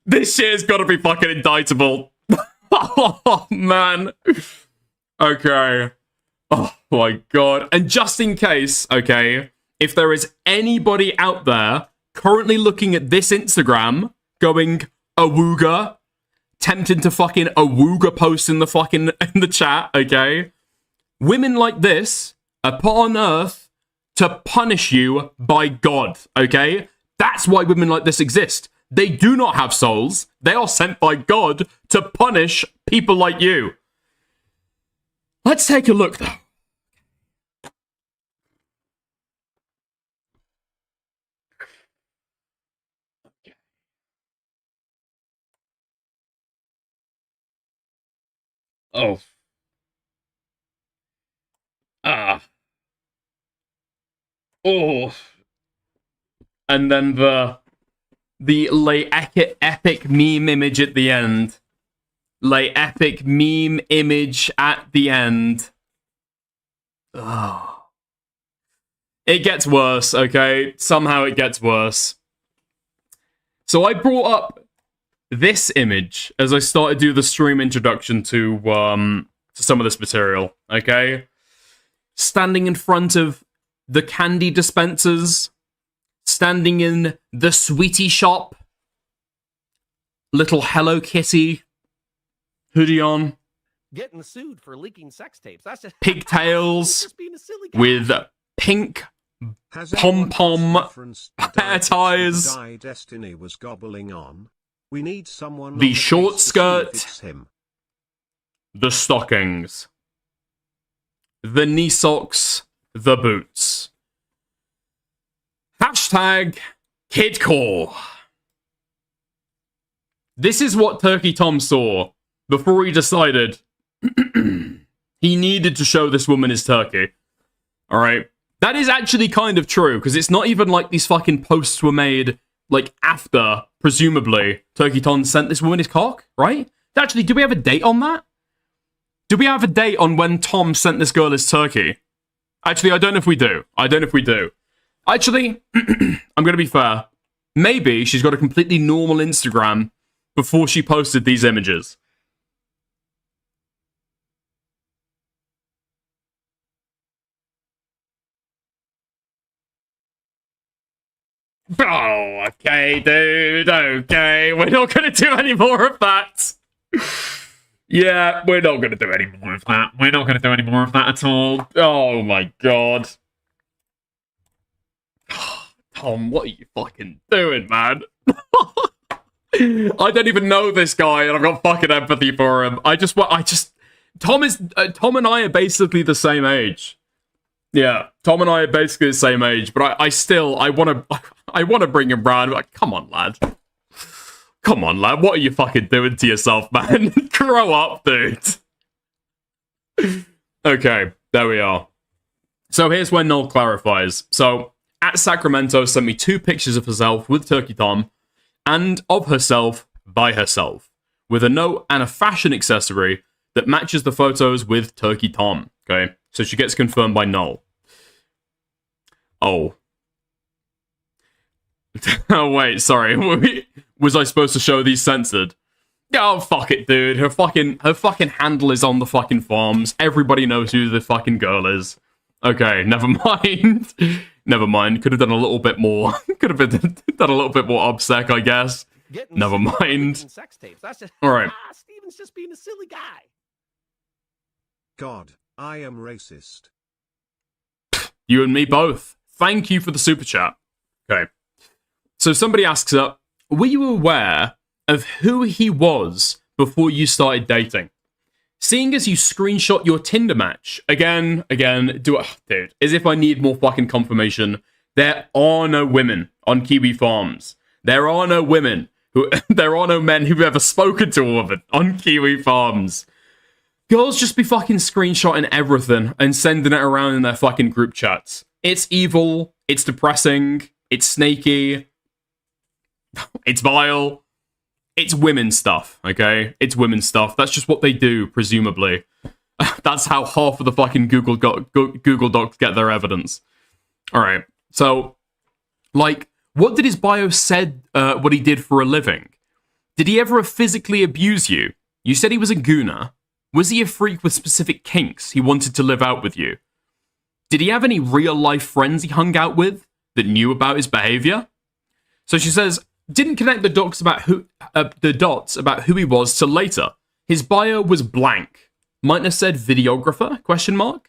This shit's gotta be fucking indictable. Oh, man. Okay. Oh, my God. And just in case, okay, if there is anybody out there currently looking at this Instagram, going, awooga, tempted to fucking awooga post in the chat, okay? Women like this are put on earth to punish you by God, okay? That's why women like this exist. They do not have souls. They are sent by God to punish people like you. Let's take a look, though. Oh. Oh. And then the epic meme image at the end. Epic meme image at the end. Oh. It gets worse, okay? Somehow it gets worse. So I brought up this image as I started to do the stream introduction to some of this material, okay? Standing in front of the candy dispensers, standing in the sweetie shop, little Hello Kitty hoodie on, Getting sued for leaking sex tapes. That's just pigtails just being a silly guy. with pink pom-pom hair ties, Destiny was gobbling on. We need someone the on short case to see skirt, if it's him. the stockings, the knee socks, the boots. Hashtag kidcore. This is what Turkey Tom saw before he decided he needed to show this woman his turkey. Alright? That is actually kind of true, because it's not even like these fucking posts were made, like, after, presumably, Turkey Tom sent this woman his cock, right? Actually, do we have a date on that? Do we have a date on when Tom sent this girl his turkey? Actually, I don't know if we do. Actually, I'm gonna be fair. Maybe she's got a completely normal Instagram before she posted these images. Oh, okay, dude, okay. We're not gonna do any more of that. Yeah, we're not gonna do any more of that. We're not gonna do any more of that at all. Oh my god. Tom, what are you fucking doing, man? I don't even know this guy, and I've got fucking empathy for him. Tom and I are basically the same age. Yeah, Tom and I are basically the same age, but I want to bring him round. Like, come on, lad. Come on, lad. What are you fucking doing to yourself, man? Grow up, dude. Okay, there we are. So here's where Noel clarifies. So, at Sacramento sent me 2 pictures of herself with Turkey Tom, and of herself by herself, with a note and a fashion accessory that matches the photos with Turkey Tom. Okay, so she gets confirmed by Noel. Oh. Oh, wait, sorry. Was I supposed to show these censored? Oh, fuck it, dude. Her fucking handle is on the fucking forums. Everybody knows who the fucking girl is. Okay, never mind. Never mind. Could have done a little bit more. Could have been done a little bit more obsec, I guess. Getting Never sued for mind. leaking sex tapes. That's just, All right. Steven's just being a silly guy. God, I am racist. You and me both. Thank you for the super chat. Okay. So somebody asks up, were you aware of who he was before you started dating? Seeing as you screenshot your Tinder match, again, dude, as if I need more fucking confirmation, there are no women on Kiwi farms. There are no women there are no men who've ever spoken to a woman on Kiwi farms. Girls just be fucking screenshotting everything and sending it around in their fucking group chats. It's evil, it's depressing, it's snaky, it's vile. It's women stuff, okay? It's women stuff. That's just what they do, presumably. That's how half of the fucking Google Docs get their evidence. All right. So, like, what did his bio said what he did for a living? Did he ever physically abuse you? You said he was a gooner. Was he a freak with specific kinks he wanted to live out with you? Did he have any real-life friends he hung out with that knew about his behavior? So she says, didn't connect the dots about who he was till later. His bio was blank. Might have said videographer, question mark.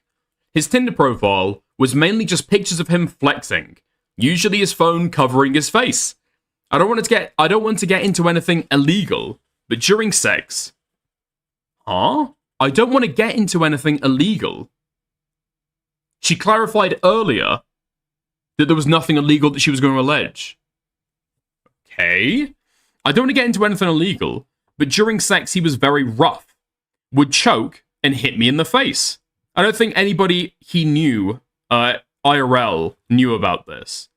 His Tinder profile was mainly just pictures of him flexing, usually his phone covering his face. I don't want to get into anything illegal, but during sex. Huh? I don't want to get into anything illegal. She clarified earlier that there was nothing illegal that she was going to allege. Okay. I don't want to get into anything illegal, but during sex he was very rough. Would choke and hit me in the face. I don't think anybody he knew, IRL, knew about this.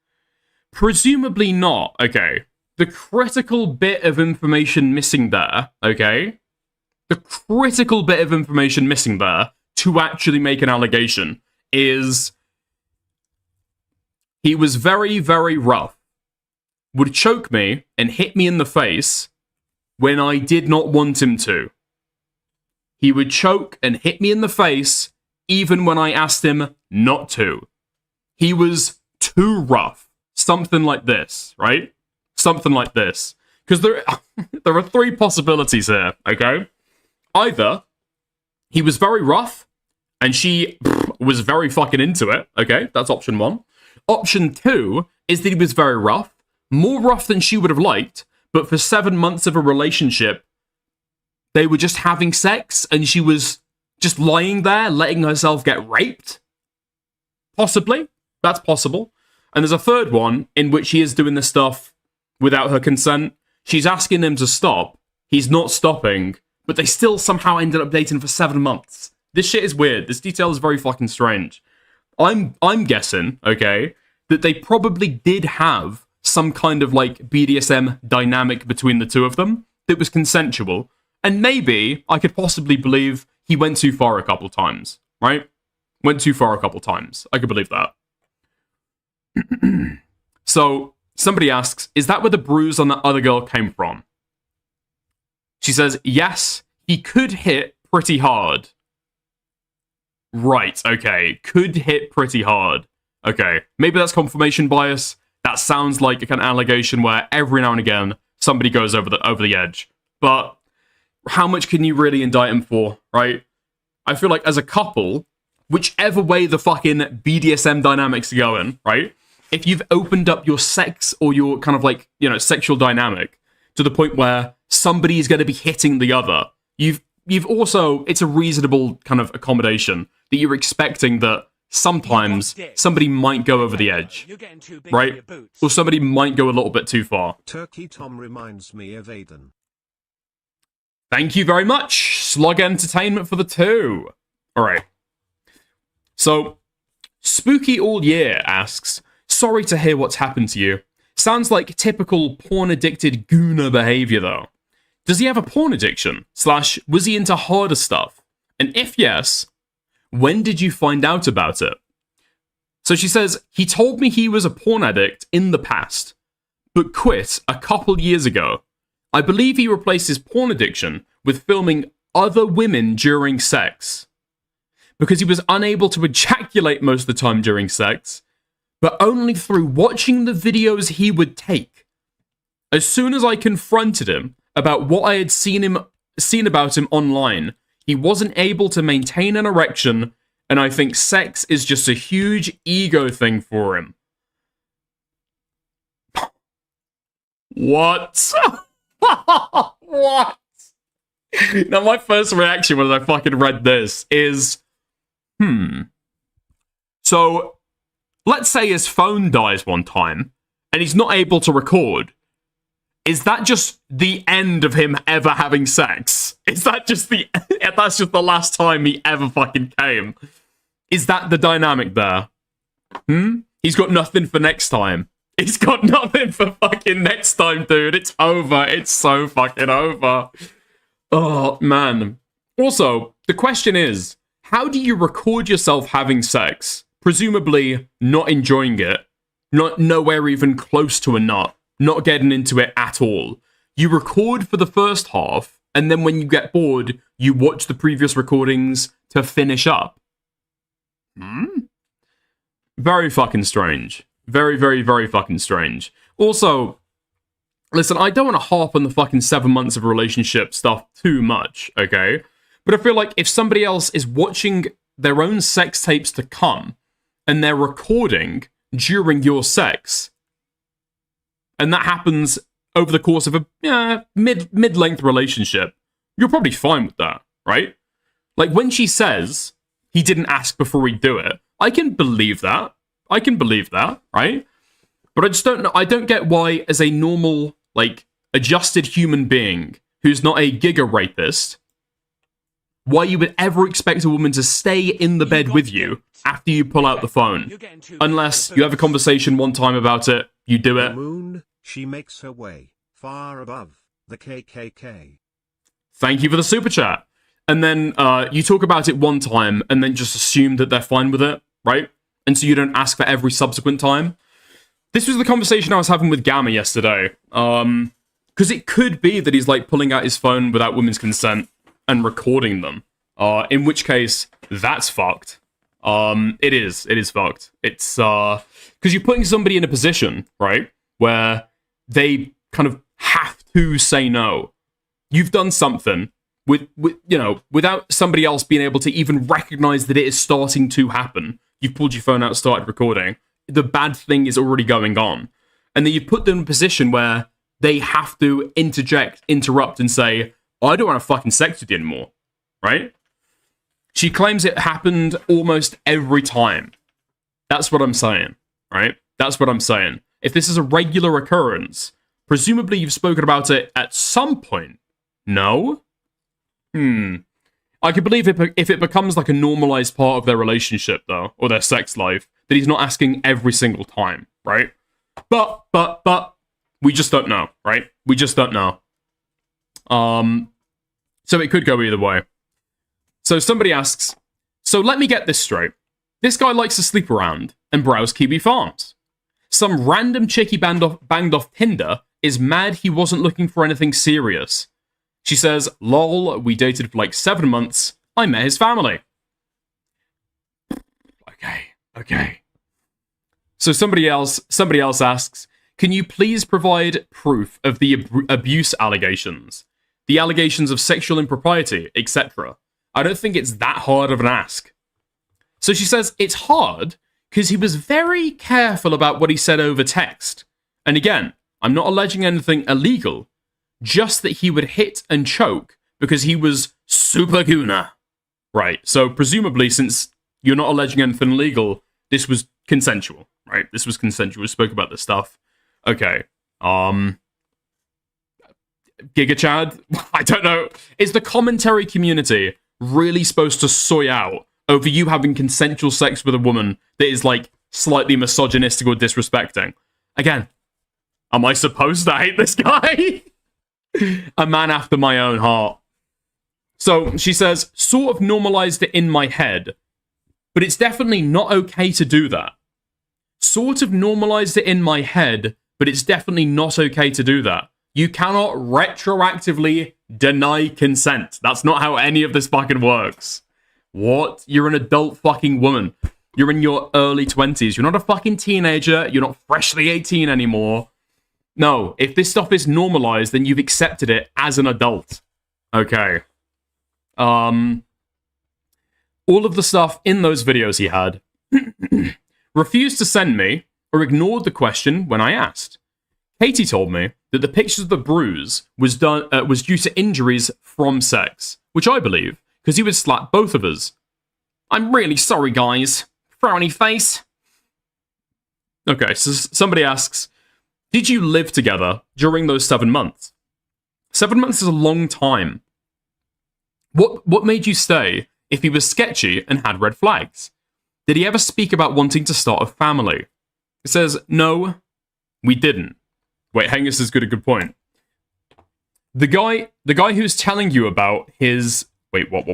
Presumably not, okay. The critical bit of information missing there, okay? The critical bit of information missing there to actually make an allegation is he was very, very rough. Would choke me and hit me in the face when I did not want him to. He would choke and hit me in the face even when I asked him not to. He was too rough. Something like this, right? Something like this. Because there are three possibilities here, okay? Either he was very rough and she was very fucking into it, okay? That's option one. Option two is that he was very rough, more rough than she would have liked, but for 7 months of a relationship, they were just having sex and she was just lying there, letting herself get raped? Possibly. That's possible. And there's a third one in which he is doing this stuff without her consent. She's asking him to stop. He's not stopping, but they still somehow ended up dating for 7 months. This shit is weird. This detail is very fucking strange. I'm guessing, okay, that they probably did have some kind of like BDSM dynamic between the two of them that was consensual. And maybe I could possibly believe he went too far a couple times, right? Went too far a couple times. I could believe that. So, somebody asks, is that where the bruise on that other girl came from? She says, yes, he could hit pretty hard. Right, okay. Could hit pretty hard. Okay, maybe that's confirmation bias. That sounds like an allegation where every now and again somebody goes over the edge. But how much can you really indict him for, right? I feel like as a couple, whichever way the fucking BDSM dynamics are going, right? If you've opened up your sex or your kind of like, you know, sexual dynamic to the point where somebody is going to be hitting the other, you've also, it's a reasonable kind of accommodation that you're expecting that sometimes somebody might go over the edge, right? Or somebody might go a little bit too far. Turkey Tom reminds me of Aiden. Thank you very much, Slug Entertainment, for the 2. All right. So, Spooky All Year asks, sorry to hear what's happened to you. Sounds like typical porn-addicted gooner behavior, though. Does he have a porn addiction? / was he into harder stuff? And if yes, when did you find out about it? So she says, he told me he was a porn addict in the past, but quit a couple years ago. I believe he replaced his porn addiction with filming other women during sex. Because he was unable to ejaculate most of the time during sex, but only through watching the videos he would take. As soon as I confronted him about what I had seen about him online, he wasn't able to maintain an erection, and I think sex is just a huge ego thing for him. What? What? Now, my first reaction when I fucking read this is, So, let's say his phone dies one time, and he's not able to record. Is that just the end of him ever having sex? Is that just that's just the last time he ever fucking came? Is that the dynamic there? He's got nothing for next time. He's got nothing for fucking next time, dude. It's over. It's so fucking over. Oh, man. Also, the question is, how do you record yourself having sex? Presumably not enjoying it. Nowhere even close to a nut. Not getting into it at all. You record for the first half, and then when you get bored, you watch the previous recordings to finish up. Very fucking strange. Very, very, very fucking strange. Also, listen, I don't want to harp on the fucking 7 months of relationship stuff too much, okay? But I feel like if somebody else is watching their own sex tapes to come, and they're recording during your sex, and that happens over the course of a mid-length relationship, you're probably fine with that, right? Like, when she says he didn't ask before he'd do it, I can believe that. I can believe that, right? But I just don't know. I don't get why, as a normal, like, adjusted human being who's not a giga rapist, why you would ever expect a woman to stay in the bed with you after you pull out the phone. Unless you have a conversation one time about it, you do it. The moon, she makes her way far above the KKK. Thank you for the super chat. And then you talk about it one time and then just assume that they're fine with it, right? And so you don't ask for every subsequent time. This was the conversation I was having with Gamma yesterday. Because it could be that he's like pulling out his phone without women's consent and recording them. In which case, that's fucked. It is fucked. It's because you're putting somebody in a position, right, where they kind of have to say no. You've done something with without somebody else being able to even recognize that it is starting to happen. You've pulled your phone out, started recording. The bad thing is already going on. And then you put them in a position where they have to interrupt and say, I don't want to fucking sex with you anymore, right? She claims it happened almost every time. That's what I'm saying, right? That's what I'm saying. If this is a regular occurrence, presumably you've spoken about it at some point. No? I could believe if it becomes like a normalized part of their relationship, though, or their sex life, that he's not asking every single time, right? But, we just don't know, right? We just don't know. So it could go either way. So somebody asks, so let me get this straight. This guy likes to sleep around and browse Kiwi Farms. Some random chick he banged off Tinder is mad he wasn't looking for anything serious. She says, lol, we dated for like 7 months. I met his family. Okay. So somebody else asks, can you please provide proof of the abuse allegations? The allegations of sexual impropriety, etc. I don't think it's that hard of an ask. So she says, it's hard because he was very careful about what he said over text. And again, I'm not alleging anything illegal, just that he would hit and choke because he was super gooner. Right, so presumably, since you're not alleging anything illegal, this was consensual, right? This was consensual. We spoke about this stuff. Okay, Giga Chad? I don't know. Is the commentary community really supposed to soy out over you having consensual sex with a woman that is, like, slightly misogynistic or disrespecting? Again, am I supposed to hate this guy? A man after my own heart. So, she says, sort of normalized it in my head, but it's definitely not okay to do that. Sort of normalized it in my head, but it's definitely not okay to do that. You cannot retroactively deny consent. That's not how any of this fucking works. What? You're an adult fucking woman. You're in your early 20s. You're not a fucking teenager. You're not freshly 18 anymore. No, if this stuff is normalized, then you've accepted it as an adult. Okay. All of the stuff in those videos he had refused to send me or ignored the question when I asked. Katie told me that the pictures of the bruise was due to injuries from sex, which I believe, because he would slap both of us. I'm really sorry, guys. Frowny face. Okay, so somebody asks, did you live together during those 7 months? 7 months is a long time. What made you stay if he was sketchy and had red flags? Did he ever speak about wanting to start a family? It says, no, we didn't. Wait, Hengist has got a good point. The guy who's telling you about his... Wait, what?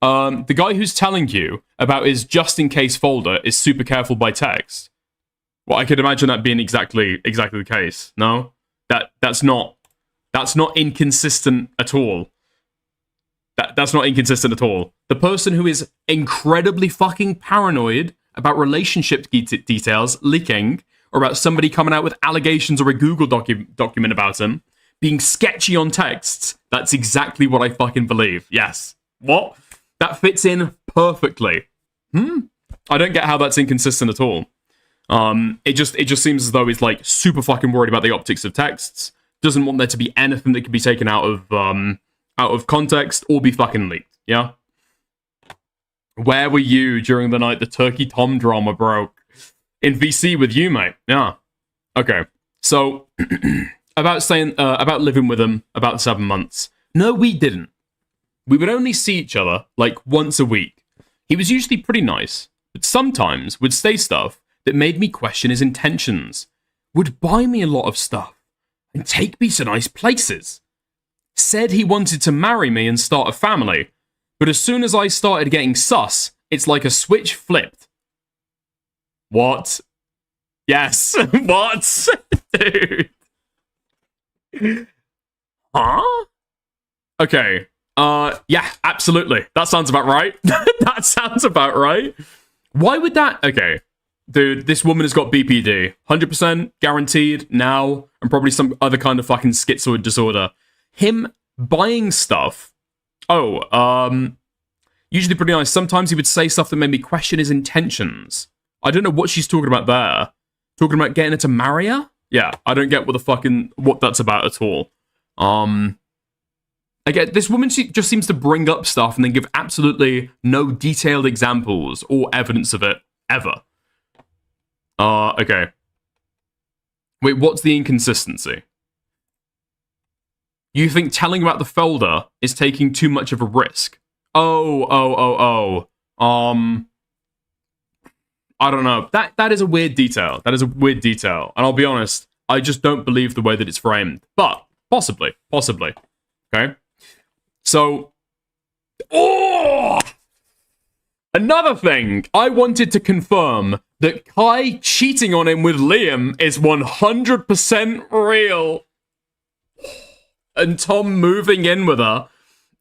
The guy who's telling you about his just-in-case folder is super careful by text. Well, I could imagine that being exactly the case. No? That's not inconsistent at all. That's not inconsistent at all. The person who is incredibly fucking paranoid about relationship details leaking, or about somebody coming out with allegations or a Google document about him, being sketchy on texts, that's exactly what I fucking believe. Yes. What? That fits in perfectly. I don't get how that's inconsistent at all. It just seems as though he's like super fucking worried about the optics of texts, doesn't want there to be anything that can be taken out of context or be fucking leaked, yeah? Where were you during the night the Turkey Tom drama broke? In VC with you, mate. Yeah. Okay. So, about living with him about 7 months. No, we didn't. We would only see each other, like, once a week. He was usually pretty nice, but sometimes would say stuff that made me question his intentions. Would buy me a lot of stuff, and take me to nice places. Said he wanted to marry me and start a family, but as soon as I started getting sus, it's like a switch flipped. What? Yes. What? Dude. Huh? Okay. Yeah, absolutely. That sounds about right. That sounds about right. Why would that... Okay. Dude, this woman has got BPD. 100% guaranteed now, and probably some other kind of fucking schizoid disorder. Him buying stuff... usually pretty nice. Sometimes he would say stuff that made me question his intentions. I don't know what she's talking about there. Talking about getting her to marry her? Yeah, I don't get what that's about at all. I get this woman, she just seems to bring up stuff and then give absolutely no detailed examples or evidence of it, ever. Okay. Wait, what's the inconsistency? You think telling about the folder is taking too much of a risk? I don't know. That is a weird detail. That is a weird detail. And I'll be honest, I just don't believe the way that it's framed. But, possibly. Okay? So... Oh! Another thing, I wanted to confirm that Kai cheating on him with Liam is 100% real. And Tom moving in with her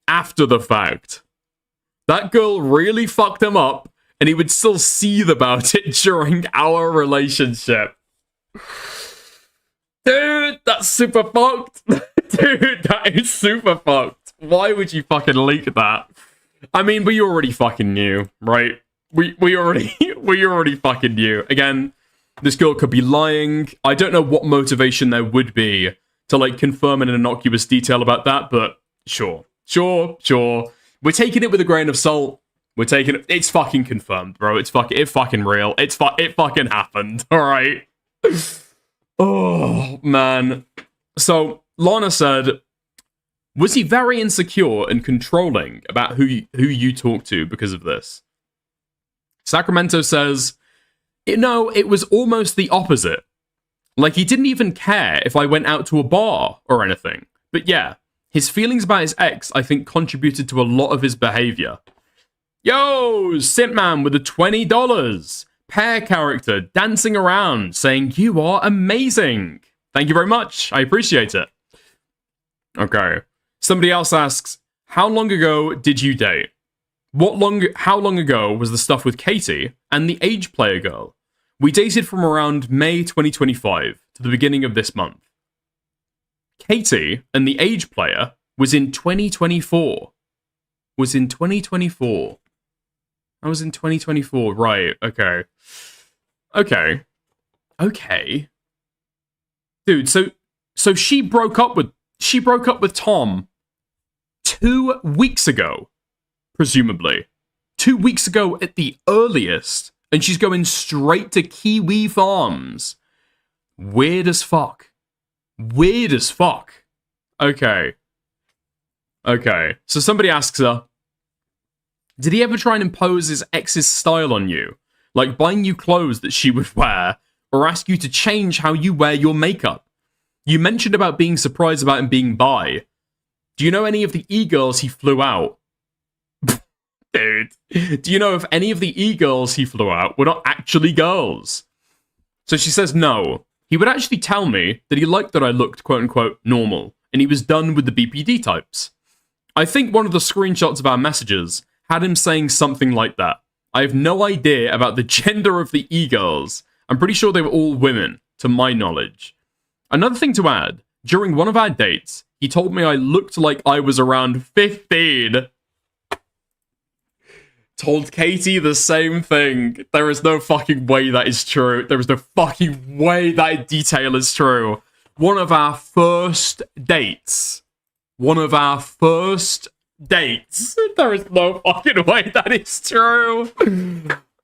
after the fact. That girl really fucked him up, and he would still seethe about it during our relationship. Dude, that's super fucked. Dude, that is super fucked. Why would you fucking leak that? I mean, we already fucking knew, right? We already fucking knew. Again, this girl could be lying. I don't know what motivation there would be to, like, confirm an innocuous detail about that, but sure. We're taking it with a grain of salt. We're taking it. It's fucking confirmed, bro. It fucking real. It fucking happened. All right. Oh man. So Lana said, was he very insecure and controlling about who you talk to because of this? Sacramento says, no, it was almost the opposite. Like, he didn't even care if I went out to a bar or anything. But yeah, his feelings about his ex, I think, contributed to a lot of his behavior. Yo, Sintman with the $20. Pear character dancing around, saying, you are amazing. Thank you very much. I appreciate it. Okay. Somebody else asks, how long ago did you date? How long ago was the stuff with Katie and the age player girl? We dated from around May 2025 to the beginning of this month. Katie and the age player was in 2024. Was in 2024. I was in 2024, right, okay. Okay. Dude, so she broke up with Tom 2 weeks ago, presumably. 2 weeks ago at the earliest, and she's going straight to Kiwi Farms. Weird as fuck. Weird as fuck. Okay. So somebody asks her, did he ever try and impose his ex's style on you? Like buying you clothes that she would wear, or ask you to change how you wear your makeup? You mentioned about being surprised about him being bi. Do you know any of the e-girls he flew out? Dude, do you know if any of the e-girls he flew out were not actually girls? So she says no. He would actually tell me that he liked that I looked quote-unquote normal, and he was done with the BPD types. I think one of the screenshots of our messages had him saying something like that. I have no idea about the gender of the e-girls. I'm pretty sure they were all women, to my knowledge. Another thing to add, during one of our dates, he told me I looked like I was around 15. Told Katie the same thing. There is no fucking way that is true. There is no fucking way that detail is true. One of our first dates. There is no fucking way that is true.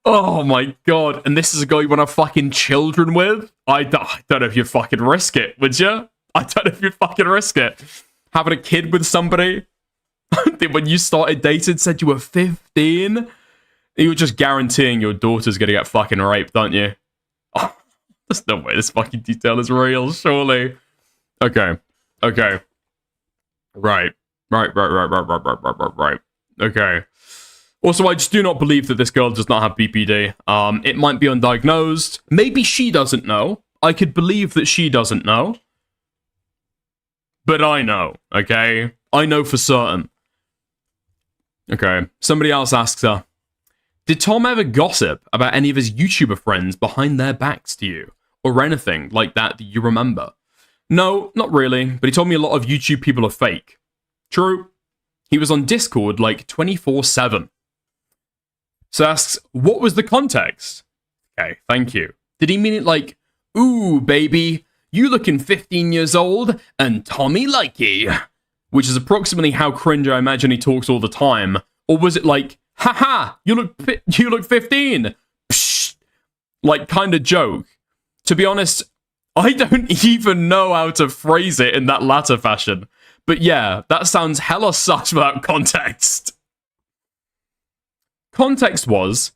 Oh my god. And this is a girl you want to have fucking children with? I don't know if you'd fucking risk it, would you? I don't know if you'd fucking risk it. Having a kid with somebody when you started dating said you were 15? You were just guaranteeing your daughter's gonna get fucking raped, aren't you? Oh, there's no way this fucking detail is real, surely. Okay. Right. Okay. Also, I just do not believe that this girl does not have BPD. It might be undiagnosed. Maybe she doesn't know. I could believe that she doesn't know. But I know, okay? I know for certain. Okay, somebody else asks her, did Tom ever gossip about any of his YouTuber friends behind their backs to you? Or anything like that you remember? No, not really, but he told me a lot of YouTube people are fake. True. He was on Discord like 24/7. So asks, what was the context? Okay, thank you. Did he mean it like, ooh, baby, you looking 15 years old, and Tommy like you? Which is approximately how cringe I imagine he talks all the time. Or was it like, haha, you look 15? Psh, like kind of joke. To be honest, I don't even know how to phrase it in that latter fashion. But yeah, that sounds hella sus without context. Context was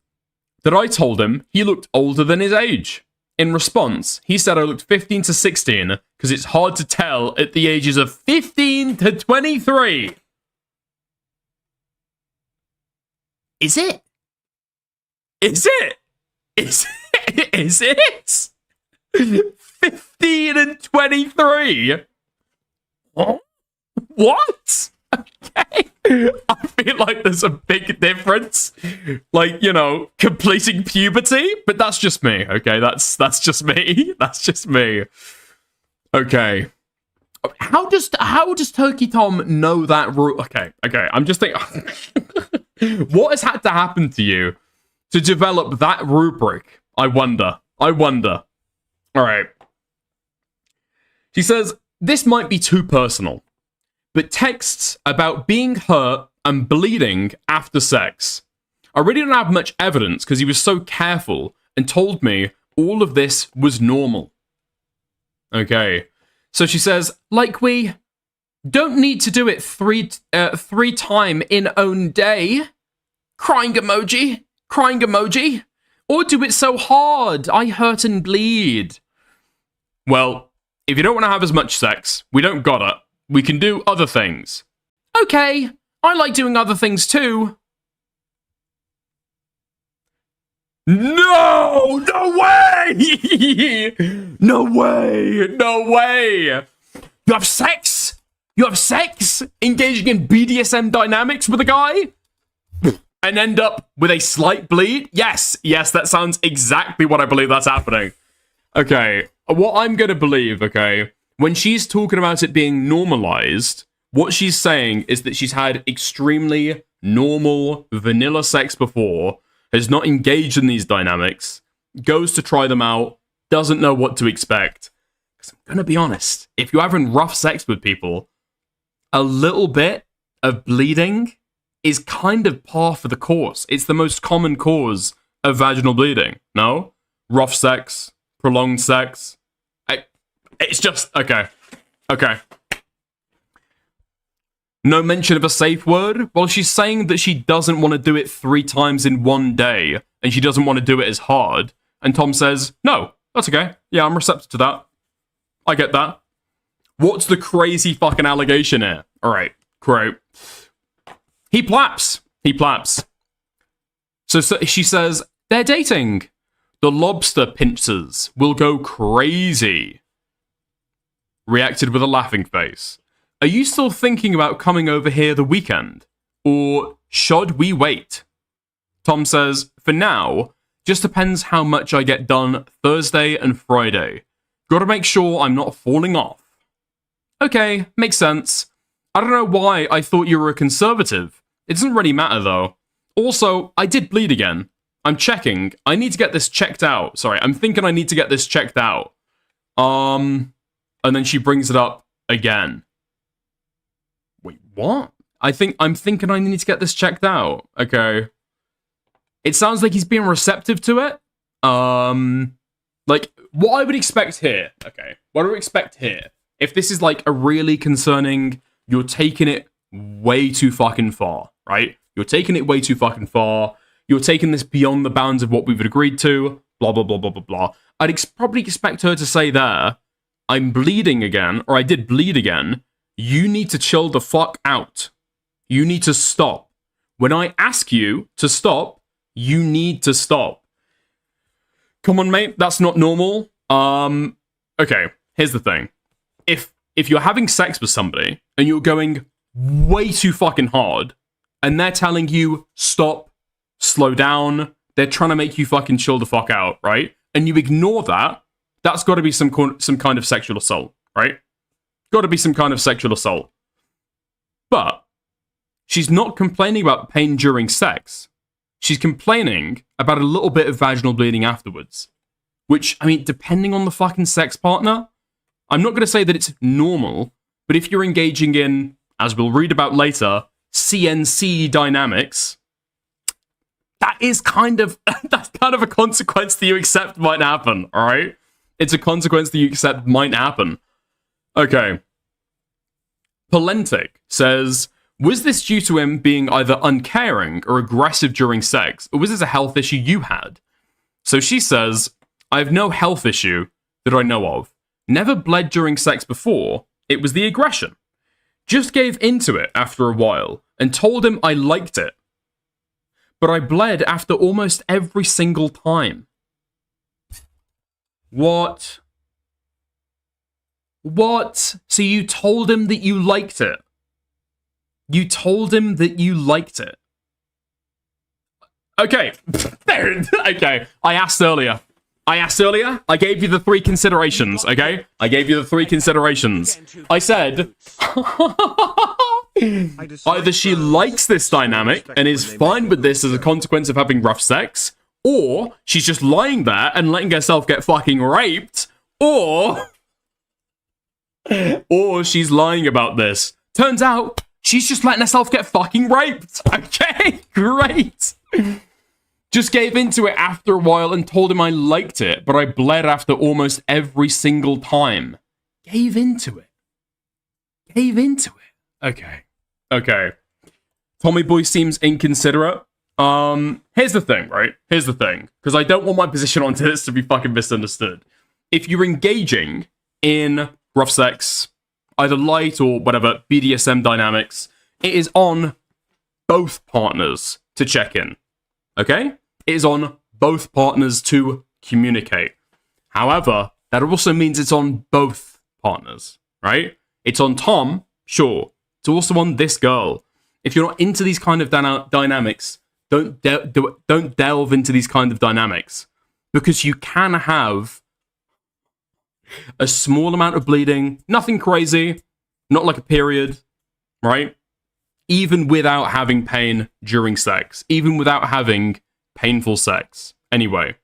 that I told him he looked older than his age. In response, he said I looked 15 to 16 because it's hard to tell at the ages of 15 to 23. Is it? Is it? 15 and 23? What? Okay. I feel like there's a big difference. Like, you know, completing puberty, but that's just me, okay? That's just me. That's just me. Okay. How does Turkey Tom know that rule? Okay, I'm just thinking what has had to happen to you to develop that rubric? I wonder. All right. She says, this might be too personal, but texts about being hurt and bleeding after sex. I really don't have much evidence because he was so careful and told me all of this was normal. Okay. So she says, like we don't need to do it three time in own day. Crying emoji. Or do it so hard, I hurt and bleed. Well, if you don't want to have as much sex, we don't gotta. We can do other things. Okay, I like doing other things too. No way! No way! You have sex? Engaging in BDSM dynamics with a guy? and end up with a slight bleed? Yes, that sounds exactly what I believe that's happening. Okay, what I'm gonna believe, okay, when she's talking about it being normalized, what she's saying is that she's had extremely normal, vanilla sex before, has not engaged in these dynamics, goes to try them out, doesn't know what to expect. Because I'm gonna be honest, if you're having rough sex with people, a little bit of bleeding is kind of par for the course. It's the most common cause of vaginal bleeding, no? Rough sex, prolonged sex. It's just, okay. No mention of a safe word? Well, she's saying that she doesn't want to do it 3 times in one day, and she doesn't want to do it as hard. And Tom says, no, that's okay. Yeah, I'm receptive to that. I get that. What's the crazy fucking allegation here? Alright, great. He plaps. So she says, they're dating. The lobster pincers will go crazy. Reacted with a laughing face. Are you still thinking about coming over here the weekend? Or should we wait? Tom says, for now, just depends how much I get done Thursday and Friday. Gotta make sure I'm not falling off. Okay, makes sense. I don't know why I thought you were a conservative. It doesn't really matter though. Also, I did bleed again. I'm checking. I need to get this checked out. Sorry, I'm thinking I need to get this checked out. And then she brings it up again. Wait, what? I'm thinking I need to get this checked out. Okay. It sounds like he's being receptive to it. Like, what I would expect here, okay, what I would expect here, if this is like a really concerning, you're taking it way too fucking far, right? You're taking it way too fucking far. You're taking this beyond the bounds of what we've agreed to, blah, blah, blah, blah, blah, blah. I'd probably expect her to say there, I'm bleeding again, or I did bleed again. You need to chill the fuck out. You need to stop. When I ask you to stop, you need to stop. Come on, mate, that's not normal. Okay, here's the thing. If you're having sex with somebody and you're going way too fucking hard and they're telling you stop, slow down, they're trying to make you fucking chill the fuck out, right? And you ignore that, that's got to be some kind of sexual assault, right? Got to be some kind of sexual assault. But she's not complaining about pain during sex. She's complaining about a little bit of vaginal bleeding afterwards. Which, I mean, depending on the fucking sex partner, I'm not going to say that it's normal, but if you're engaging in, as we'll read about later, CNC dynamics, that's kind of a consequence that you accept might happen, alright? It's a consequence that you accept might happen. Okay. Polentic says, was this due to him being either uncaring or aggressive during sex, or was this a health issue you had? So she says, I have no health issue that I know of. Never bled during sex before, it was the aggression. Just gave into it after a while, and told him I liked it. But I bled after almost every single time. What? What? So you told him that you liked it? You told him that you liked it? Okay. There. Okay. I asked earlier. I gave you the 3 considerations, okay? I gave you the 3 considerations. I said, either she likes this dynamic and is fine with this as a consequence of having rough sex, or she's just lying there and letting herself get fucking raped, or she's lying about this. Turns out, she's just letting herself get fucking raped. Okay, great. Just gave into it after a while and told him I liked it, but I bled after almost every single time. Gave into it. Okay. Tommy Boy seems inconsiderate. Here's the thing, right? Here's the thing. Because I don't want my position on this to be fucking misunderstood. If you're engaging in rough sex, either light or whatever, BDSM dynamics, it is on both partners to check in. Okay? It is on both partners to communicate. However, that also means it's on both partners, right? It's on Tom, sure. It's also on this girl. If you're not into these kind of dynamics, Don't delve into these kind of dynamics, because you can have a small amount of bleeding, nothing crazy, not like a period, right? Even without having pain during sex, even without having painful sex. Anyway.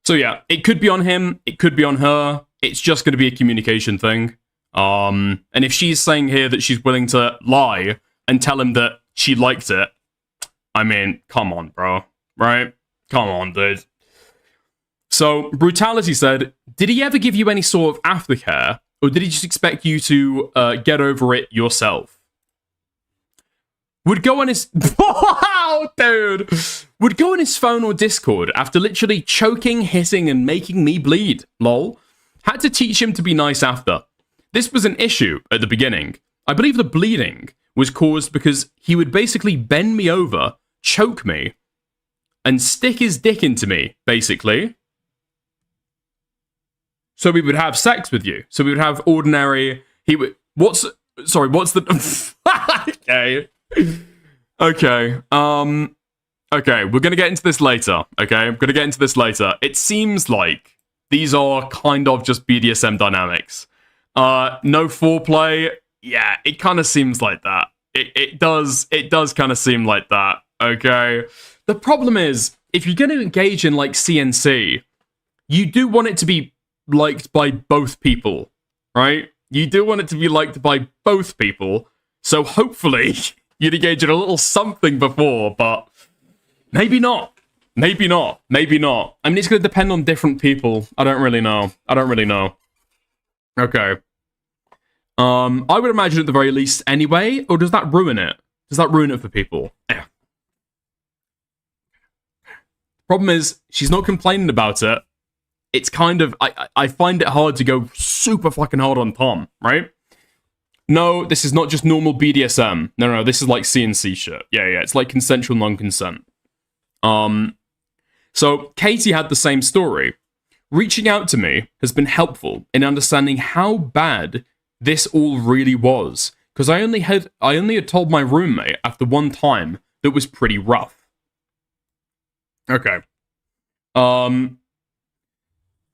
So yeah, it could be on him, it could be on her, it's just going to be a communication thing. And if she's saying here that she's willing to lie and tell him that she liked it, I mean, come on, bro, right? Come on, dude. So, Brutality said, did he ever give you any sort of aftercare, or did he just expect you to get over it yourself? Would go on his... Wow, dude! Would go on his phone or Discord after literally choking, hitting, and making me bleed. Lol. Had to teach him to be nice after. This was an issue at the beginning. I believe the bleeding was caused because he would basically bend me over, choke me, and stick his dick into me, basically. So we would have sex with you. So we would have ordinary... He would... Sorry, what's the... Okay. Okay, okay, we're gonna get into this later, okay? I'm gonna get into this later. It seems like these are kind of just BDSM dynamics. No foreplay, yeah, it kind of seems like that. It does kind of seem like that, okay? The problem is, if you're gonna engage in, like, CNC, you do want it to be liked by both people, right? You do want it to be liked by both people, so hopefully... You'd engage in a little something before, but maybe not. Maybe not. Maybe not. I mean, it's going to depend on different people. I don't really know. I don't really know. Okay. I would imagine at the very least anyway, or does that ruin it? Does that ruin it for people? Yeah. Problem is, she's not complaining about it. It's kind of... I find it hard to go super fucking hard on Tom, right? No, this is not just normal BDSM. No, this is like CNC shit. Yeah, it's like consensual non-consent. So Katie had the same story. Reaching out to me has been helpful in understanding how bad this all really was, because I only had told my roommate after one time that was pretty rough. Okay.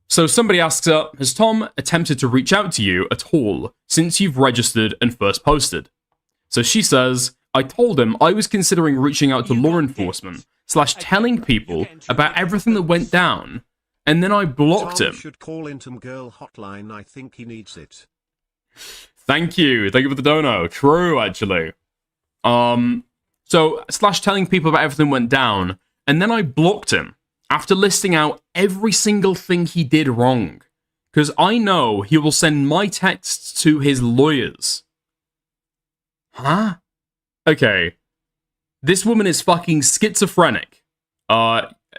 So somebody asks her, has Tom attempted to reach out to you at all since you've registered and first posted? So she says, I told him I was considering reaching out to law enforcement / telling people about everything that went down, and then I blocked him. Tom should call into Girl Hotline. I think he needs it. Thank you for the dono. True, actually. So / telling people about everything went down, and then I blocked him. After listing out every single thing he did wrong. Because I know he will send my texts to his lawyers. Huh? Okay. This woman is fucking schizophrenic.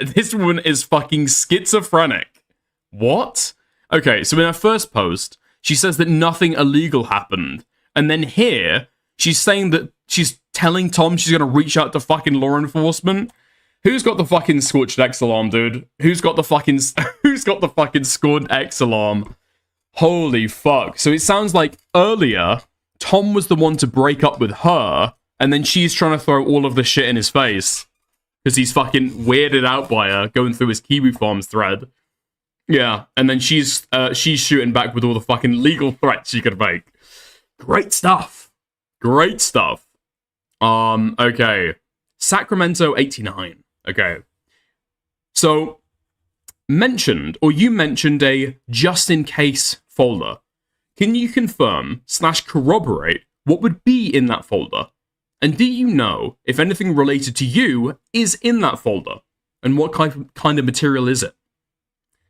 This woman is fucking schizophrenic. What? Okay, so in her first post, she says that nothing illegal happened. And then here, she's saying that she's telling Tom she's gonna reach out to fucking law enforcement. Who's got the fucking scorched X alarm, dude? Who's got the fucking scorched X alarm? Holy fuck. So it sounds like earlier, Tom was the one to break up with her, and then she's trying to throw all of the shit in his face. Because he's fucking weirded out by her, going through his Kiwi Farms thread. Yeah, and then she's shooting back with all the fucking legal threats she could make. Great stuff. Great stuff. Okay. Sacramento 89. Okay. So, you mentioned a just-in-case folder. Can you confirm / corroborate what would be in that folder? And do you know if anything related to you is in that folder? And what kind of material is it?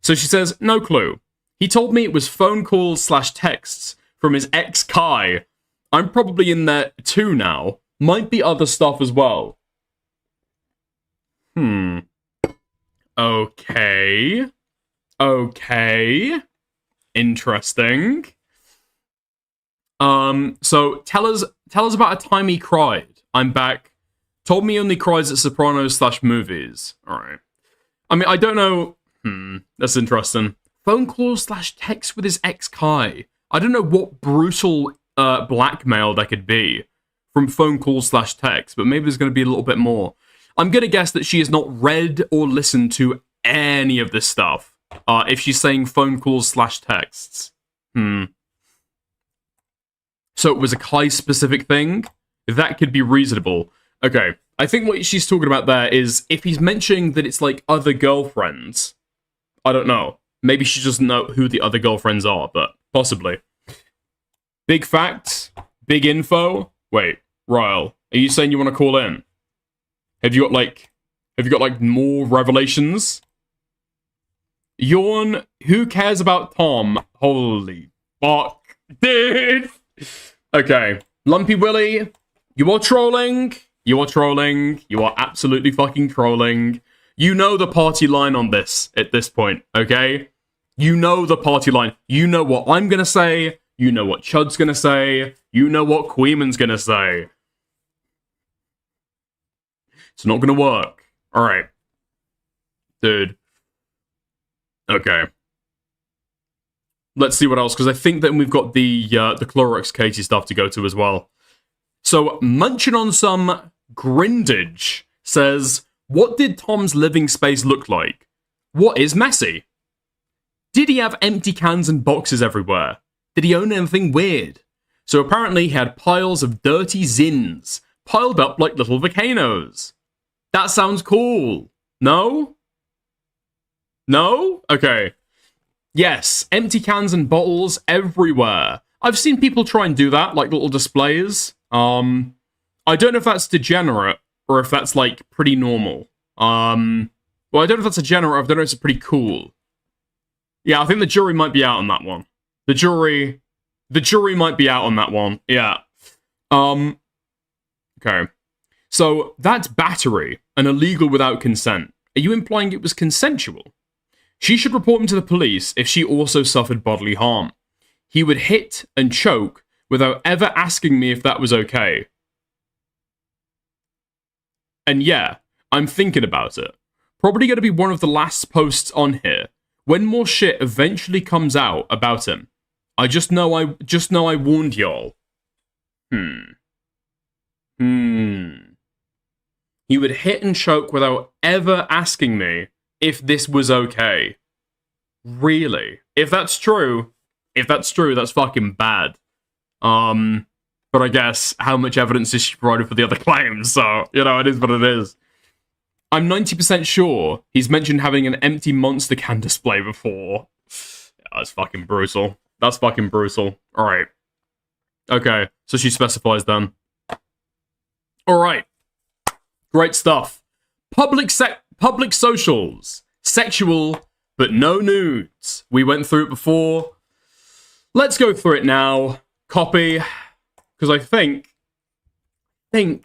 So she says, no clue. He told me it was phone calls / texts from his ex Kai. I'm probably in there too now. Might be other stuff as well. Okay. Interesting. So tell us about a time he cried. I'm back. Told me he only cries at Sopranos / movies. Alright. I mean, I don't know. That's interesting. Phone calls / text with his ex Kai. I don't know what brutal blackmail that could be from phone call / text, but maybe there's going to be a little bit more. I'm going to guess that she has not read or listened to any of this stuff. If she's saying phone calls / texts. So it was a Kai-specific thing? That could be reasonable. Okay, I think what she's talking about there is if he's mentioning that it's like other girlfriends, I don't know. Maybe she doesn't know who the other girlfriends are, but possibly. Big facts? Big info? Wait, Ryle, are you saying you want to call in? Have you got like more revelations? Yawn, who cares about Tom? Holy fuck, dude! Okay, Lumpy Willy, you are trolling. You are trolling. You are absolutely fucking trolling. You know the party line on this at this point, okay? You know the party line. You know what I'm gonna say. You know what Chud's gonna say. You know what Queeman's gonna say. It's not gonna work. Alright. Dude. Okay. Let's see what else, because I think that we've got the lerix Katie stuff to go to as well. So, munching on some grindage says, what did Tom's living space look like? What is messy? Did he have empty cans and boxes everywhere? Did he own anything weird? So apparently he had piles of dirty zins, piled up like little volcanoes. That sounds cool. No? No? Okay. Yes, empty cans and bottles everywhere. I've seen people try and do that, like little displays. I don't know if that's degenerate, or if that's, like, pretty normal. Well, I don't know if that's degenerate, I don't know if it's pretty cool. Yeah, I think the jury might be out on that one. The jury might be out on that one, yeah. Okay. So, that's battery, and illegal without consent. Are you implying it was consensual? She should report him to the police if she also suffered bodily harm. He would hit and choke without ever asking me if that was okay. And yeah, I'm thinking about it. Probably going to be one of the last posts on here. When more shit eventually comes out about him. I just know I warned y'all. He would hit and choke without ever asking me if this was okay. Really? If that's true, that's fucking bad. But I guess, how much evidence is she provided for the other claims? So, you know, it is what it is. I'm 90% sure he's mentioned having an empty monster can display before. Yeah, that's fucking brutal. That's fucking brutal. Alright. Okay, so she specifies then. Alright. Great stuff. Public socials. Sexual, but no nudes. We went through it before. Let's go through it now. Copy. Because I think you're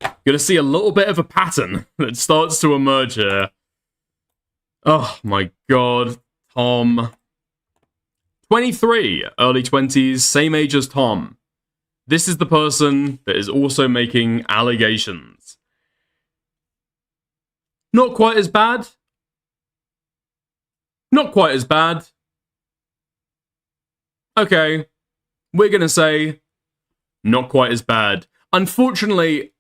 going to see a little bit of a pattern that starts to emerge here. Oh my god. Tom. 23, early 20s, same age as Tom. This is the person that is also making allegations. Not quite as bad. Not quite as bad. Okay. We're going to say not quite as bad. Unfortunately,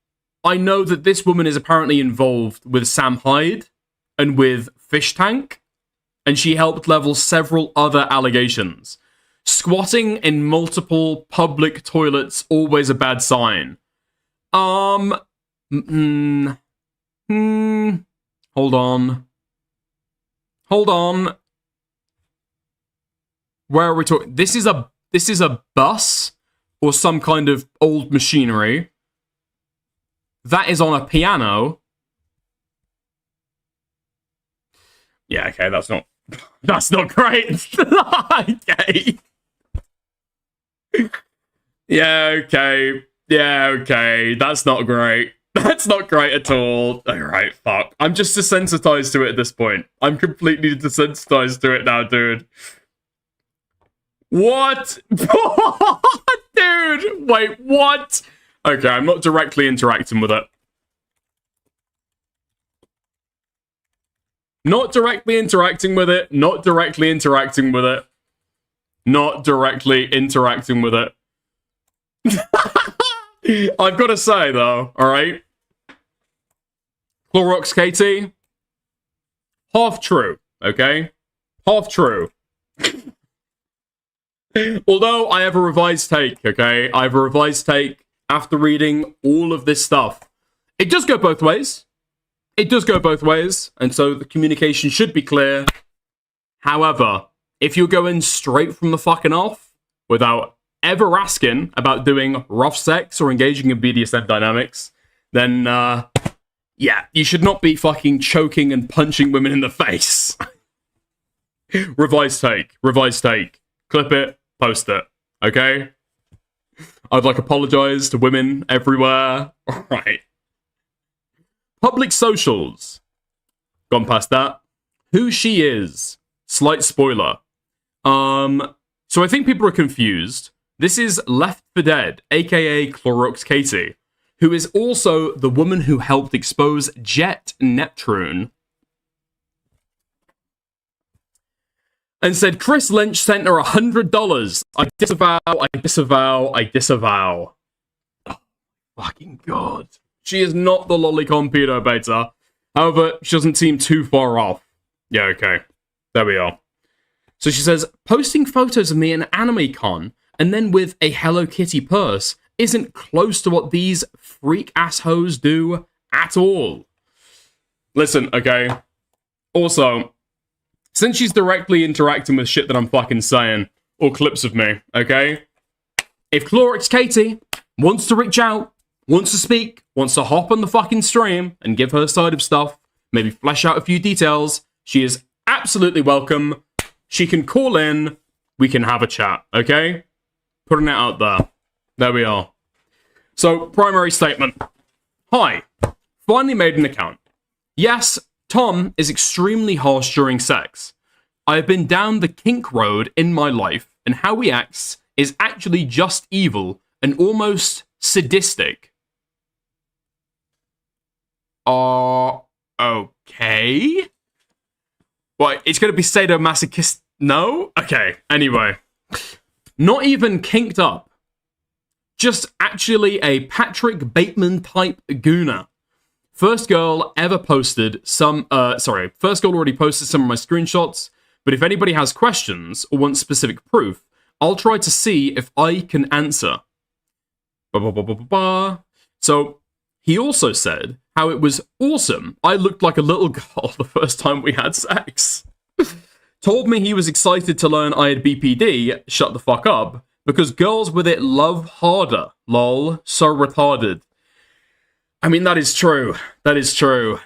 I know that this woman is apparently involved with Sam Hyde and with Fish Tank, and she helped level several other allegations. Squatting in multiple public toilets, always a bad sign. Hold on. Where are we talking? This is a bus or some kind of old machinery. That is on a piano. Yeah, okay, that's not great. Okay. Yeah, okay. That's not great. That's not great at all. Alright, fuck. I'm just desensitized to it at this point. I'm completely desensitized to it now, dude. What? Dude, wait, what? Okay, I'm not directly interacting with it. Not directly interacting with it. Not directly interacting with it. Not directly interacting with it. I've got to say, though, alright? Clorox Katie, half true, okay? Half true. Although I have a revised take, okay? I have a revised take after reading all of this stuff. It does go both ways. It does go both ways, and so the communication should be clear. However, if you're going straight from the fucking off without ever asking about doing rough sex or engaging in BDSM dynamics, then, yeah, you should not be fucking choking and punching women in the face. Revised take. Revised take. Clip it, post it. Okay? I'd like to apologize to women everywhere. Alright. Public socials. Gone past that. Who she is. Slight spoiler. So I think people are confused. This is Left for Dead, aka Clorox Katie, who is also the woman who helped expose Jet Neptune and said Chris Lynch sent her $100. I disavow, I disavow, I disavow. Oh, fucking God. She is not the lolicon pedo beta. However, she doesn't seem too far off. Yeah, okay. There we are. So she says, posting photos of me in Anime Con and then with a Hello Kitty purse isn't close to what these freak assholes do at all. Listen, okay? Also, since she's directly interacting with shit that I'm fucking saying, or clips of me, okay? If Clorox Katie wants to reach out, wants to speak, wants to hop on the fucking stream and give her side of stuff, maybe flesh out a few details, she is absolutely welcome. She can call in, we can have a chat, okay? Putting it out there. There we are. So, primary statement. Hi. Finally made an account. Yes, Tom is extremely harsh during sex. I have been down the kink road in my life, and how he acts is actually just evil and almost sadistic. Okay? What, it's gonna be sadomasochist? No? Okay, anyway. Not even kinked up. Just actually a Patrick Bateman type gooner. First girl already posted some of my screenshots, but if anybody has questions or wants specific proof, I'll try to see if I can answer. So, he also said how it was awesome. I looked like a little girl the first time we had sex. Told me he was excited to learn I had BPD, shut the fuck up, because girls with it love harder. Lol, so retarded. I mean, that is true. That is true.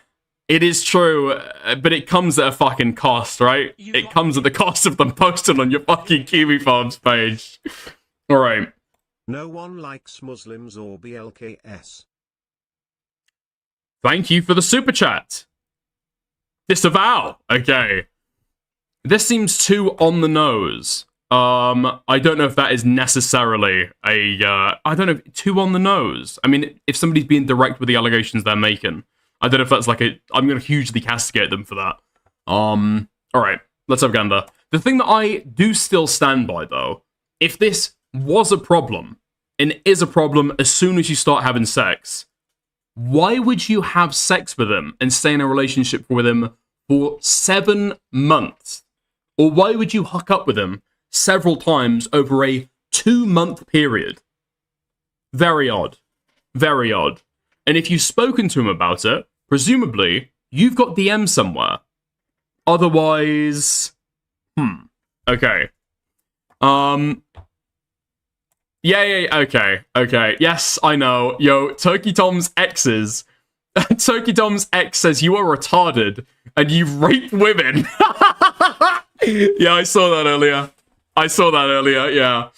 It is true, but it comes at a fucking cost, right? It comes at the cost of them posting on your fucking Kiwi Farms page. Alright. No one likes Muslims or BLKS. Thank you for the super chat. Disavow. Okay. This seems too on the nose. I don't know if that is necessarily I don't know, too on the nose. I mean, if somebody's being direct with the allegations they're making, I don't know if that's like I'm going to hugely castigate them for that. Alright, let's have gander. The thing that I do still stand by, though, if this was a problem, and is a problem as soon as you start having sex, why would you have sex with him and stay in a relationship with him for 7 months? Or why would you hook up with him several times over a 2-month period? Very odd. Very odd. And if you've spoken to him about it, presumably, you've got DM somewhere. Otherwise... Okay. Okay. Yes, I know. Yo, Turkey Tom's exes... Turkey Tom's ex says you are retarded, and you rape women. Yeah, I saw that earlier. Yeah.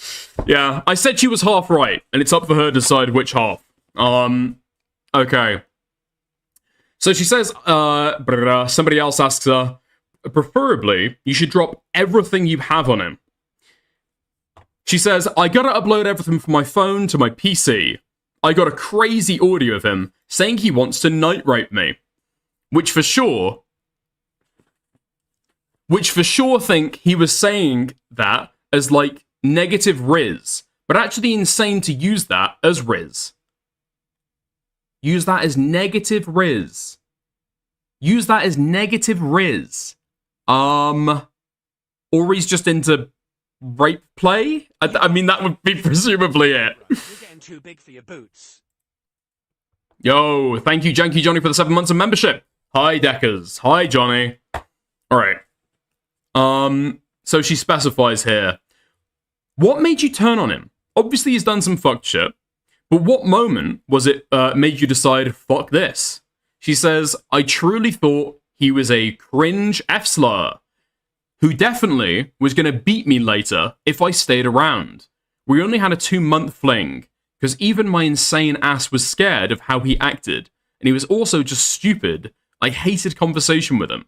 Yeah, I said she was half right, and it's up for her to decide which half. Okay. So she says, somebody else asks her, preferably, you should drop everything you have on him. She says, I gotta upload everything from my phone to my PC. I got a crazy audio of him saying he wants to night rape me. Which for sure think he was saying that as like negative Riz, but actually insane to use that as Riz. Use that as negative Riz. Use that as negative Riz. Or he's just into rape play? I mean, that would be presumably it. You're getting too big for your boots. Yo, thank you, Janky Johnny, for the 7 months of membership. Hi, Deckers. Hi, Johnny. Alright. So she specifies here. What made you turn on him? Obviously, he's done some fucked shit. But what moment was it made you decide, fuck this? She says, I truly thought he was a cringe F-slur who definitely was going to beat me later if I stayed around. We only had a 2-month fling, because even my insane ass was scared of how he acted, and he was also just stupid. I hated conversation with him.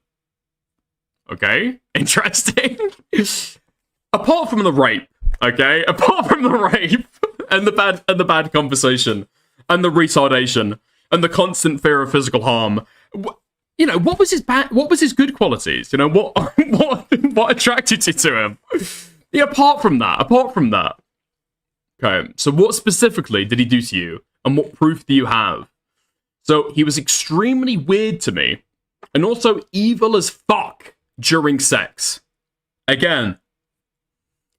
Okay, interesting. Apart from the rape, okay? Apart from the rape and the bad conversation and the retardation and the constant fear of physical harm, you know, what was his good qualities? You know, what attracted you to him? Yeah, apart from that. Okay, so what specifically did he do to you, and what proof do you have? So he was extremely weird to me, and also evil as fuck during sex. Again,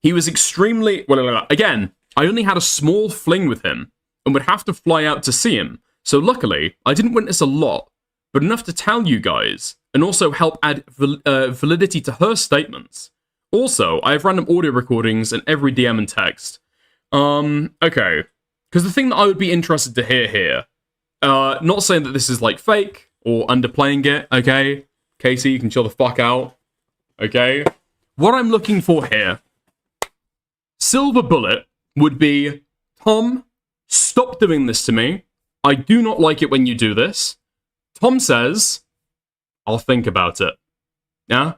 he was extremely... Well, again, I only had a small fling with him, and would have to fly out to see him, so luckily, I didn't witness a lot, but enough to tell you guys, and also help add validity to her statements. Also, I have random audio recordings and every DM and text. Okay. Because the thing that I would be interested to hear here, not saying that this is, like, fake, or underplaying it, okay? Casey, you can chill the fuck out, okay? What I'm looking for here, silver bullet, would be, Tom, stop doing this to me. I do not like it when you do this. Tom says, I'll think about it. Yeah?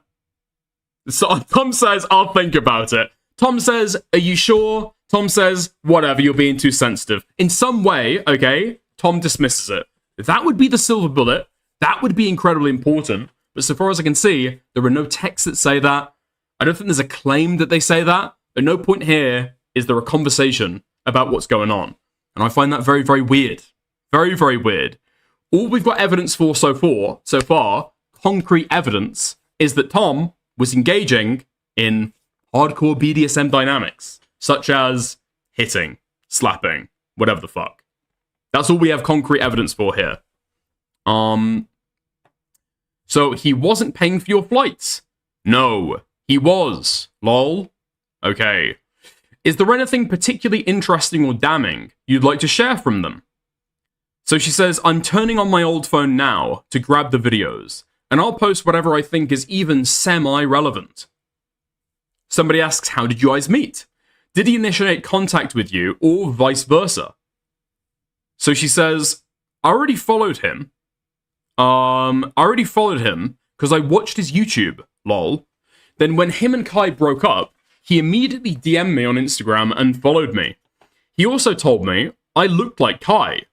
So Tom says, I'll think about it. Tom says, are you sure? Tom says, whatever, you're being too sensitive. In some way, okay, Tom dismisses it. That would be the silver bullet. That would be incredibly important. But so far as I can see, there are no texts that say that. I don't think there's a claim that they say that. At no point here is there a conversation about what's going on. And I find that very, very weird. Very, very weird. All we've got evidence for so far, concrete evidence, is that Tom was engaging in hardcore BDSM dynamics, such as hitting, slapping, whatever the fuck. That's all we have concrete evidence for here. So he wasn't paying for your flights? No, he was. Lol. Okay. Is there anything particularly interesting or damning you'd like to share from them? So she says, I'm turning on my old phone now to grab the videos, and I'll post whatever I think is even semi-relevant. Somebody asks, how did you guys meet? Did he initiate contact with you, or vice versa? So she says, I already followed him. Because I watched his YouTube, lol. Then when him and Kai broke up, he immediately DM'd me on Instagram and followed me. He also told me I looked like Kai.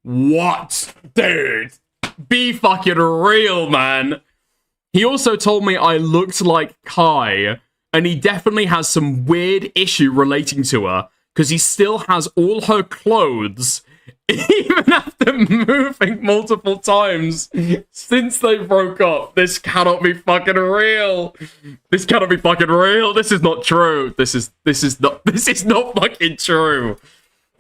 What? Dude, be fucking real, man. He also told me I looked like Kai, and he definitely has some weird issue relating to her, because he still has all her clothes, even after moving multiple times since they broke up. This cannot be fucking real. This cannot be fucking real. This is not true. This is not fucking true.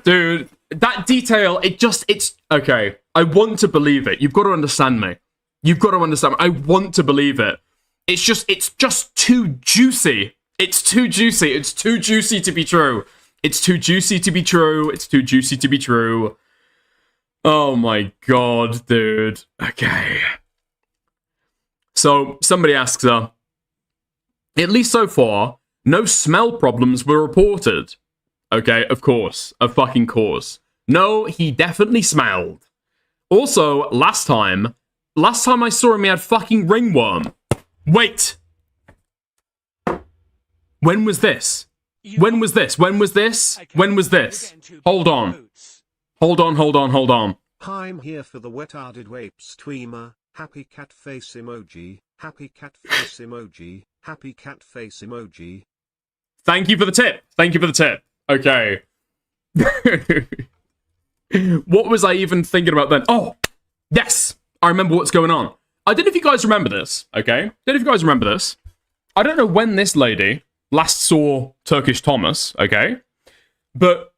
Dude, that detail, it's, okay. I want to believe it. You've got to understand me. You've got to understand me. I want to believe it. It's just too juicy. It's too juicy. It's too juicy to be true. It's too juicy to be true. It's too juicy to be true. Oh my god, dude. Okay. So, somebody asks her, at least so far, no smell problems were reported. Okay, of course. Of fucking course. No, he definitely smelled. Also, last time I saw him, he had fucking ringworm. Wait! When was this? When was this? When was this? When was this? Hold on. Hold on. I'm here for the wetarded wapes tweamer. Happy cat face emoji. Happy cat face emoji. Happy cat face emoji. Thank you for the tip. Okay. What was I even thinking about then? Oh, yes! I remember what's going on. I don't know if you guys remember this, okay? Don't know if you guys remember this. I don't know when this lady last saw Turkish Thomas, okay? But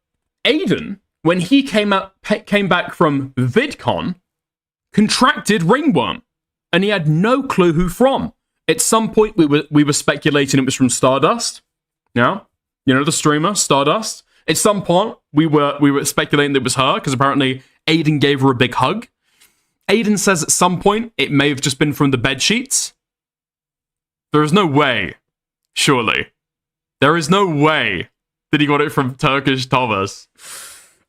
Aiden, when he came back from VidCon, contracted ringworm. And he had no clue who from. At some point, we were speculating it was from Stardust. Yeah? You know, the streamer, Stardust. At some point, we were speculating that it was her, because apparently Aiden gave her a big hug. Aiden says at some point, it may have just been from the bed sheets. There is no way, surely. There is no way that he got it from Turkish Thomas.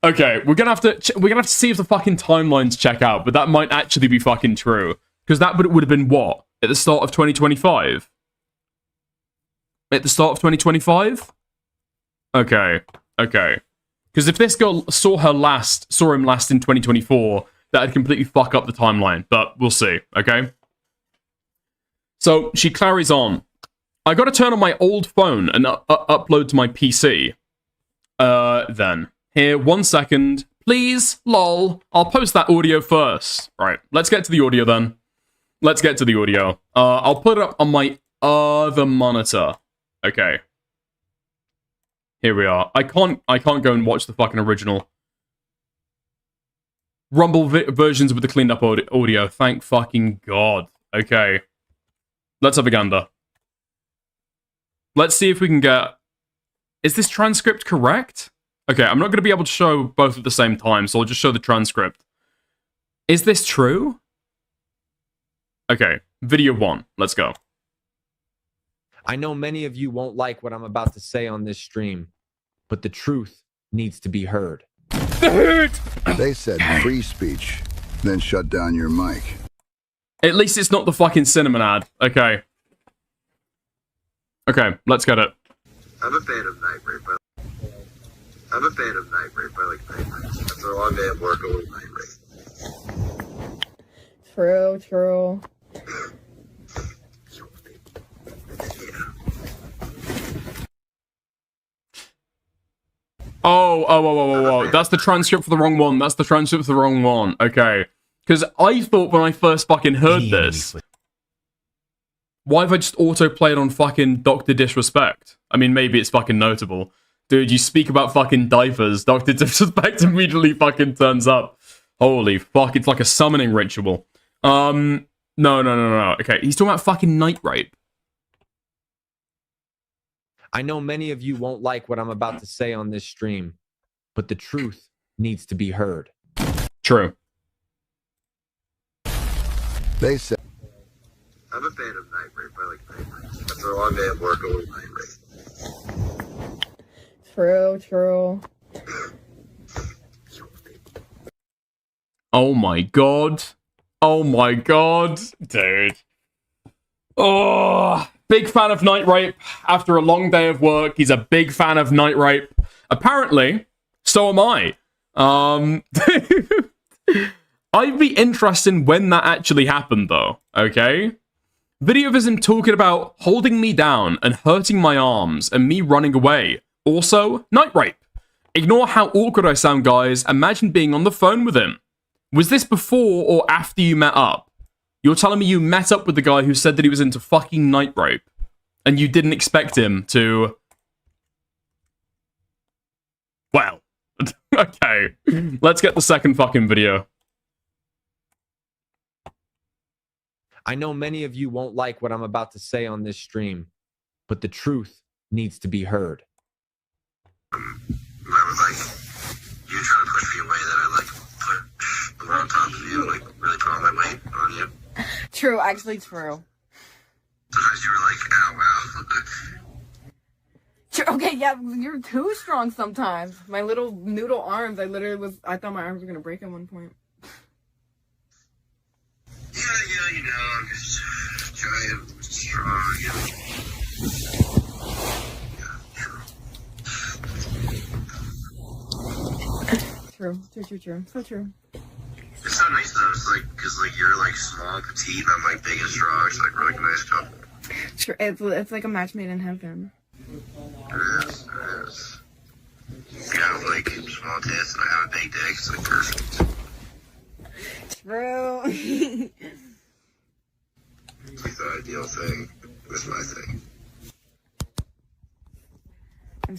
Okay, we're gonna have to see if the fucking timelines check out, but that might actually be fucking true. Because that would have been what? At the start of 2025? At the start of 2025? Okay. Because if this girl saw him last in 2024, that'd completely fuck up the timeline. But we'll see, okay? So, she carries on. I gotta turn on my old phone and upload to my PC. Then. Here, 1 second. Please, lol. I'll post that audio first. Right, let's get to the audio then. Let's get to the audio. I'll put it up on my other monitor. Okay. Here we are. I can't go and watch the fucking original Rumble versions with the cleaned up audio. Thank fucking God. Okay. Let's have a gander. Let's see if we can get... Is this transcript correct? Okay, I'm not going to be able to show both at the same time, so I'll just show the transcript. Is this true? Okay, video 1. Let's go. I know many of you won't like what I'm about to say on this stream, but the truth needs to be heard. They said free speech, then shut down your mic. At least it's not the fucking cinnamon ad. Okay. Okay, let's get it. I'm a fan of Night Rape. I like Night Rape. After a long day of work, I love Night Rape. True. Oh. That's the transcript for the wrong one. Okay. Because I thought when I first fucking heard this, why have I just auto-played on fucking Dr. Disrespect? I mean, maybe it's fucking notable. Dude, you speak about fucking diapers, Dr. Disrespect immediately fucking turns up. Holy fuck, it's like a summoning ritual. No. Okay, he's talking about fucking Night Rape. I know many of you won't like what I'm about to say on this stream, but the truth needs to be heard. True. They said... I'm a fan of Night Rape. I like Night Rape. After a long day of work, I love Night Rape. True. Oh my god. Dude. Oh, big fan of Night Rape. After a long day of work, he's a big fan of Night Rape. Apparently, so am I. I'd be interested in when that actually happened, though, okay? Video of him talking about holding me down and hurting my arms and me running away. Also, Night Rape. Ignore how awkward I sound, guys. Imagine being on the phone with him. Was this before or after you met up? You're telling me you met up with the guy who said that he was into fucking Night Rape, and you didn't expect him to... Well, okay. Let's get the second fucking video. I know many of you won't like what I'm about to say on this stream, but the truth needs to be heard. I was like, you trying to push me away that I like put over on top of you, like really put all my weight on you. True, actually true. Sometimes you were like, ow, wow. True. Okay, yeah, you're too strong sometimes. My little noodle arms, I thought my arms were gonna break at one point. Yeah, you know, I'm just giant, strong, you know. True. So true. It's so nice though, it's like, cause like you're like small, petite, and I'm like big and strong, it's like really nice couple. True. It's like a match made in heaven. It is. You have like small tits and I have a big dick. It's like perfect. True. It's like the ideal thing. That's my thing. I'm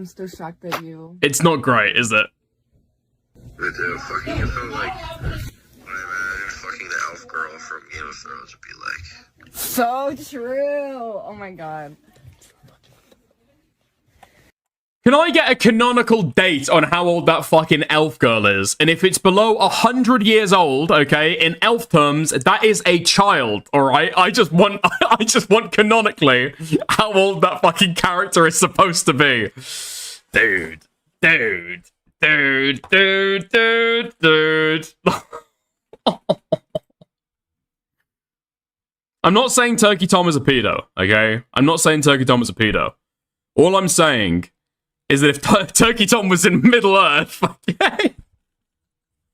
still shocked that you. It's not great, is it? But fucking, it felt like what I imagine fucking the elf girl from Game of Thrones would be like. So true. Oh my god. Can I get a canonical date on how old that fucking elf girl is? And if it's below 100 years old, okay, in elf terms, that is a child, alright? I just want canonically how old that fucking character is supposed to be. Dude. I'm not saying Turkey Tom is a pedo, okay? I'm not saying Turkey Tom is a pedo. All I'm saying is that if Turkey Tom was in Middle Earth, okay?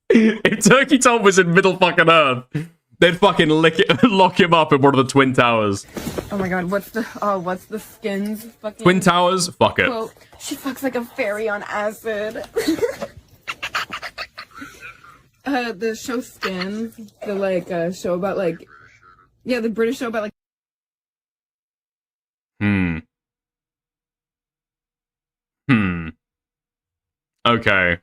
If Turkey Tom was in Middle fucking Earth, they'd fucking lock him up in one of the Twin Towers. Oh my god, what's the skins fucking Twin Towers? Fuck it. quote? She fucks like a fairy on acid. The show Skins, the show about the British show about Okay.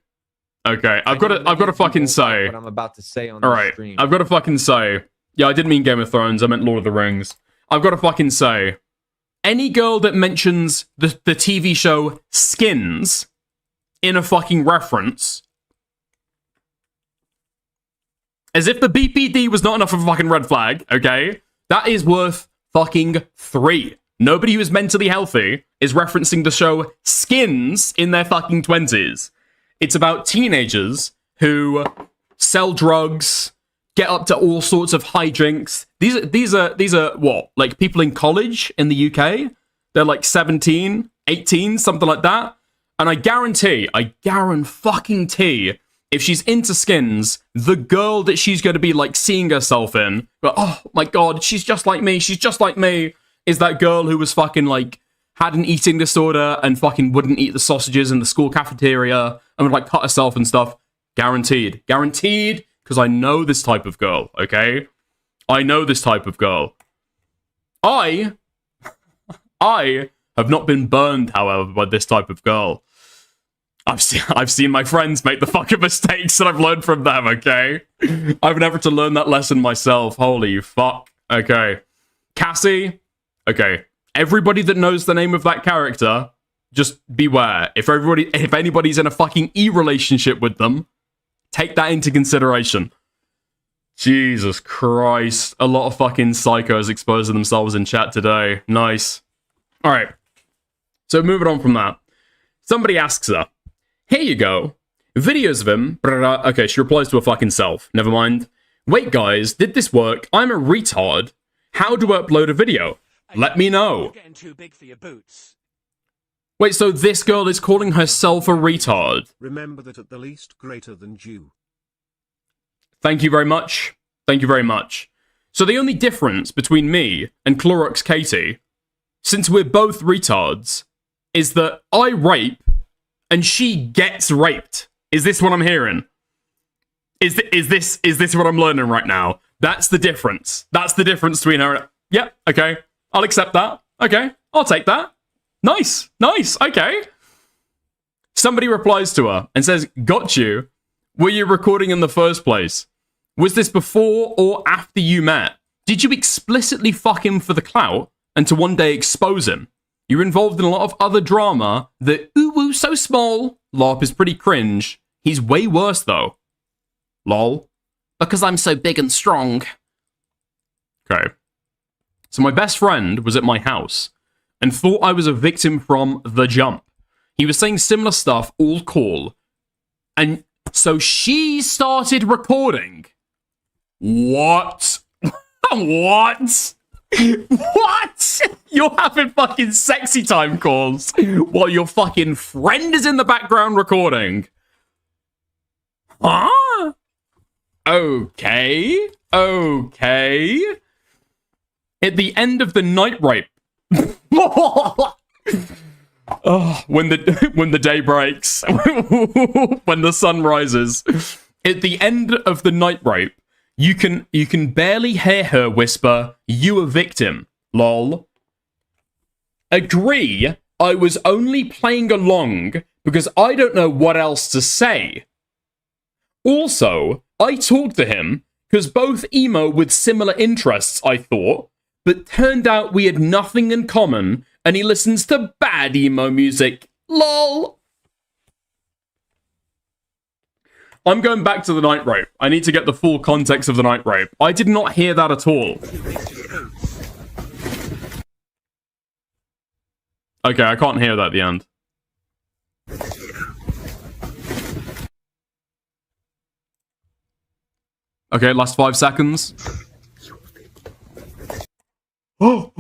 I've got to fucking say what I'm about to say on all the right. stream. I've got to fucking say. Yeah, I didn't mean Game of Thrones. I meant Lord of the Rings. I've got to fucking say. Any girl that mentions the TV show Skins in a fucking reference, as if the BPD was not enough of a fucking red flag, okay? That is worth fucking 3. Nobody who is mentally healthy is referencing the show Skins in their fucking 20s. It's about teenagers who sell drugs, get up to all sorts of hijinks. These are what? Like people in college in the UK? They're like 17, 18, something like that. And I guarantee, if she's into Skins, the girl that she's going to be like seeing herself in, but oh my god, she's just like me, is that girl who was fucking like, had an eating disorder and fucking wouldn't eat the sausages in the school cafeteria and would like cut herself and stuff. Guaranteed, because I know this type of girl, okay? I know this type of girl. I have not been burned, however, by this type of girl. I've seen my friends make the fucking mistakes and I've learned from them, okay? I've never to learn that lesson myself. Holy fuck. Okay. Cassie, okay. Everybody that knows the name of that character, just beware. If anybody's in a fucking E-relationship with them, take that into consideration. Jesus Christ. A lot of fucking psychos exposing themselves in chat today. Nice. Alright. So moving on from that. Somebody asks her, here you go. Videos of him. Okay, she replies to her fucking self. Never mind. Wait, guys, did this work? I'm a retard. How do I upload a video? Let me know. You're getting too big for your boots. Wait, so this girl is calling herself a retard? Remember that at the least greater than Jew. Thank you very much. Thank you very much. So the only difference between me and Clorox Katie, since we're both retards, is that I rape and she gets raped. Is this what I'm hearing? Is this what I'm learning right now? That's the difference. That's the difference between her and... Yep, okay. I'll accept that. Okay, I'll take that. Nice, okay. Somebody replies to her and says, got you. Were you recording in the first place? Was this before or after you met? Did you explicitly fuck him for the clout and to one day expose him? You're involved in a lot of other drama that, ooh, so small. LARP is pretty cringe. He's way worse, though. Lol. Because I'm so big and strong. Okay. So my best friend was at my house and thought I was a victim from the jump. He was saying similar stuff all call. And so she started recording. What? What? What? You're having fucking sexy time calls while your fucking friend is in the background recording. Huh? Okay. At the end of the night rape. Oh, when the day breaks, when the sun rises, at the end of the night rape, you can barely hear her whisper, "You a victim, lol." Agree, I was only playing along because I don't know what else to say. Also, I talked to him because both emo with similar interests, I thought, but turned out we had nothing in common, and he listens to bad emo music. LOL. I'm going back to the night rape. I need to get the full context of the night rape. I did not hear that at all. Okay, I can't hear that at the end. Okay, last 5 seconds. Oh,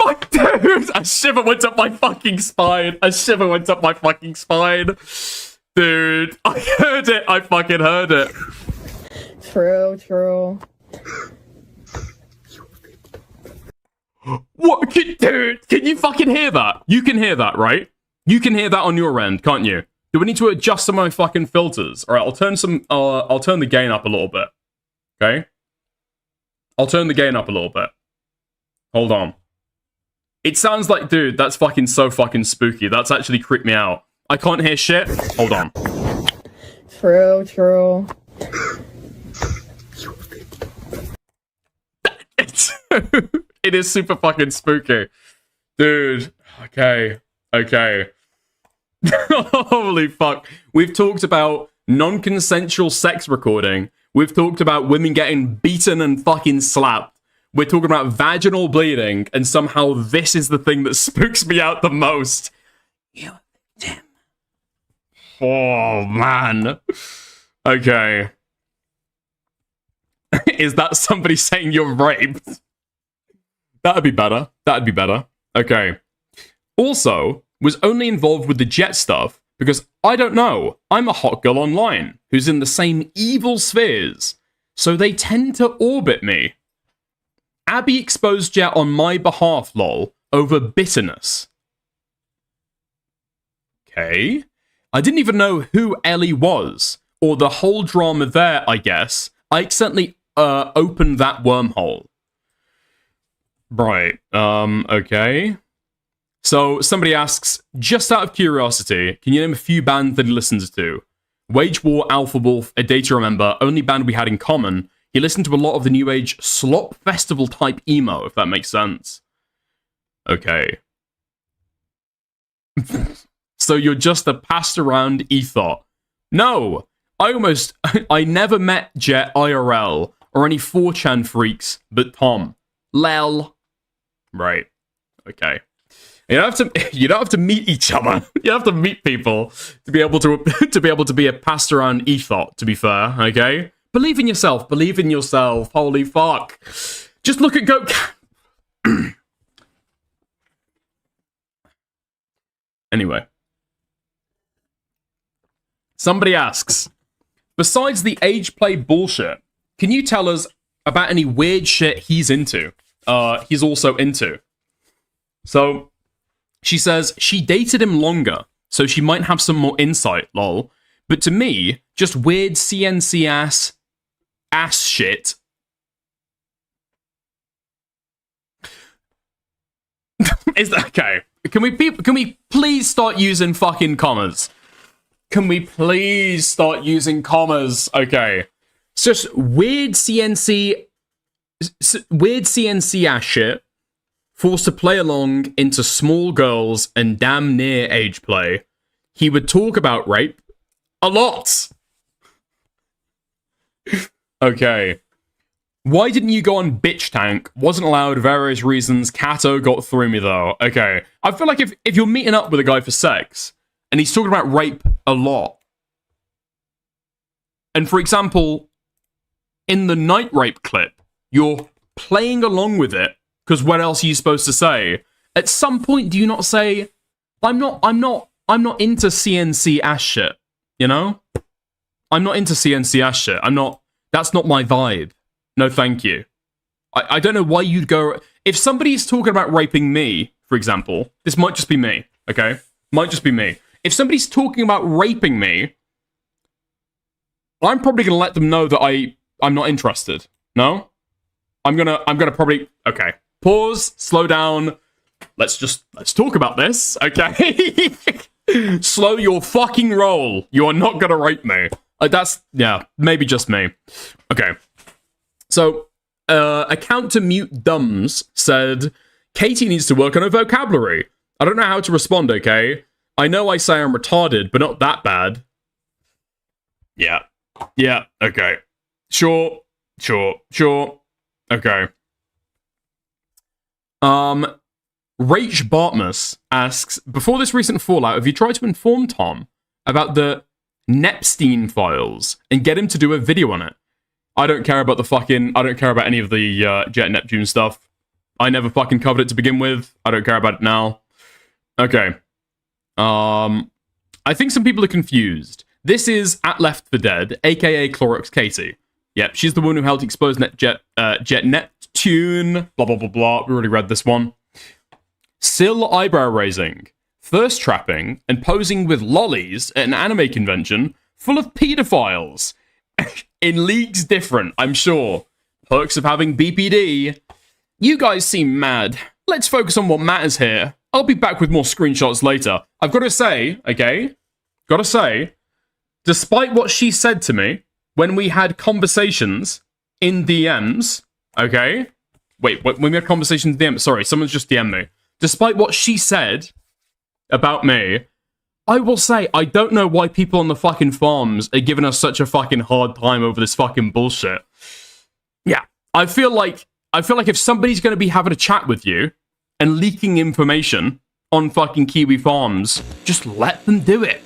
my dude! A shiver went up my fucking spine. A shiver went up my fucking spine. Dude, I heard it. I fucking heard it. True. What? Dude, can you fucking hear that? You can hear that, right? You can hear that on your end, can't you? Do we need to adjust some of my fucking filters? All right, I'll turn the gain up a little bit. Okay? I'll turn the gain up a little bit. Hold on. It sounds like, dude, that's fucking so fucking spooky. That's actually creeped me out. I can't hear shit. Hold on. True. It is super fucking spooky. Dude. Okay. Holy fuck. We've talked about non-consensual sex recording. We've talked about women getting beaten and fucking slapped. We're talking about vaginal bleeding, and somehow this is the thing that spooks me out the most. You victim. Oh, man. Okay. Is that somebody saying you're raped? That'd be better. Okay. Also, was only involved with the jet stuff because I don't know. I'm a hot girl online who's in the same evil spheres, so they tend to orbit me. Abby exposed Jet on my behalf, lol, over bitterness. Okay. I didn't even know who Ellie was, or the whole drama there, I guess. I accidentally opened that wormhole. Right, okay. So, somebody asks, just out of curiosity, can you name a few bands that he listens to? Wage War, Alpha Wolf, A Day to Remember, only band we had in common. He listened to a lot of the new age slop festival type emo, if that makes sense. Okay. So you're just a passed around ethot. No! I never met Jet IRL or any 4chan freaks, but Tom. Lel. Right. Okay. You don't have to meet each other. You have to meet people to be able to be a passed around ethot, to be fair, okay? Believe in yourself. Holy fuck. Just look at Anyway. Somebody asks, besides the age play bullshit, can you tell us about any weird shit he's into? He's also into. So, she says she dated him longer, so she might have some more insight, lol. But to me, just weird CNC ass shit. Is that okay? Can we please start using fucking commas? Can we please start using commas? Okay. It's just weird CNC ass shit, forced to play along into small girls and damn near age play. He would talk about rape a lot. Okay. Why didn't you go on Bitch Tank? Wasn't allowed, various reasons. Kato got through me though. Okay. I feel like if you're meeting up with a guy for sex, and he's talking about rape a lot, and for example, in the night rape clip, you're playing along with it, because what else are you supposed to say? At some point, do you not say, I'm not into CNC ass shit, you know? I'm not into CNC ass shit. That's not my vibe. No, thank you. I don't know why you'd go... If somebody's talking about raping me, for example, this might just be me. okay? Might just be me. If somebody's talking about raping me, I'm probably gonna let them know that I'm not interested. No? I'm gonna probably, okay. Pause, slow down. Let's talk about this, okay? Slow your fucking roll. You are not gonna rape me. That's, yeah, maybe just me. Okay. So, account to mute dumbs said, Katie needs to work on her vocabulary. I don't know how to respond, okay? I know I say I'm retarded, but not that bad. Yeah. Yeah, okay. Sure. Okay. Rach Bartmus asks, before this recent fallout, have you tried to inform Tom about the Nepstein files and get him to do a video on it? I don't care about any of the Jet Neptune stuff. I never fucking covered it to begin with. I don't care about it now. Okay. I think some people are confused. This is at Left for Dead, aka Clorox Katie. Yep, she's the one who helped expose Jet Neptune. Blah, blah, blah, blah. We already read this one. Sill eyebrow raising, thirst trapping, and posing with lollies at an anime convention full of pedophiles. In leagues different, I'm sure. Perks of having BPD. You guys seem mad. Let's focus on what matters here. I'll be back with more screenshots later. I've got to say, okay? Despite what she said to me when we had conversations in DMs, okay? Wait, when we had conversations in DMs, sorry, someone's just DM'd me. Despite what she said about me, I will say, I don't know why people on the fucking farms are giving us such a fucking hard time over this fucking bullshit. Yeah, I feel like if somebody's going to be having a chat with you and leaking information on fucking Kiwi farms, just let them do it.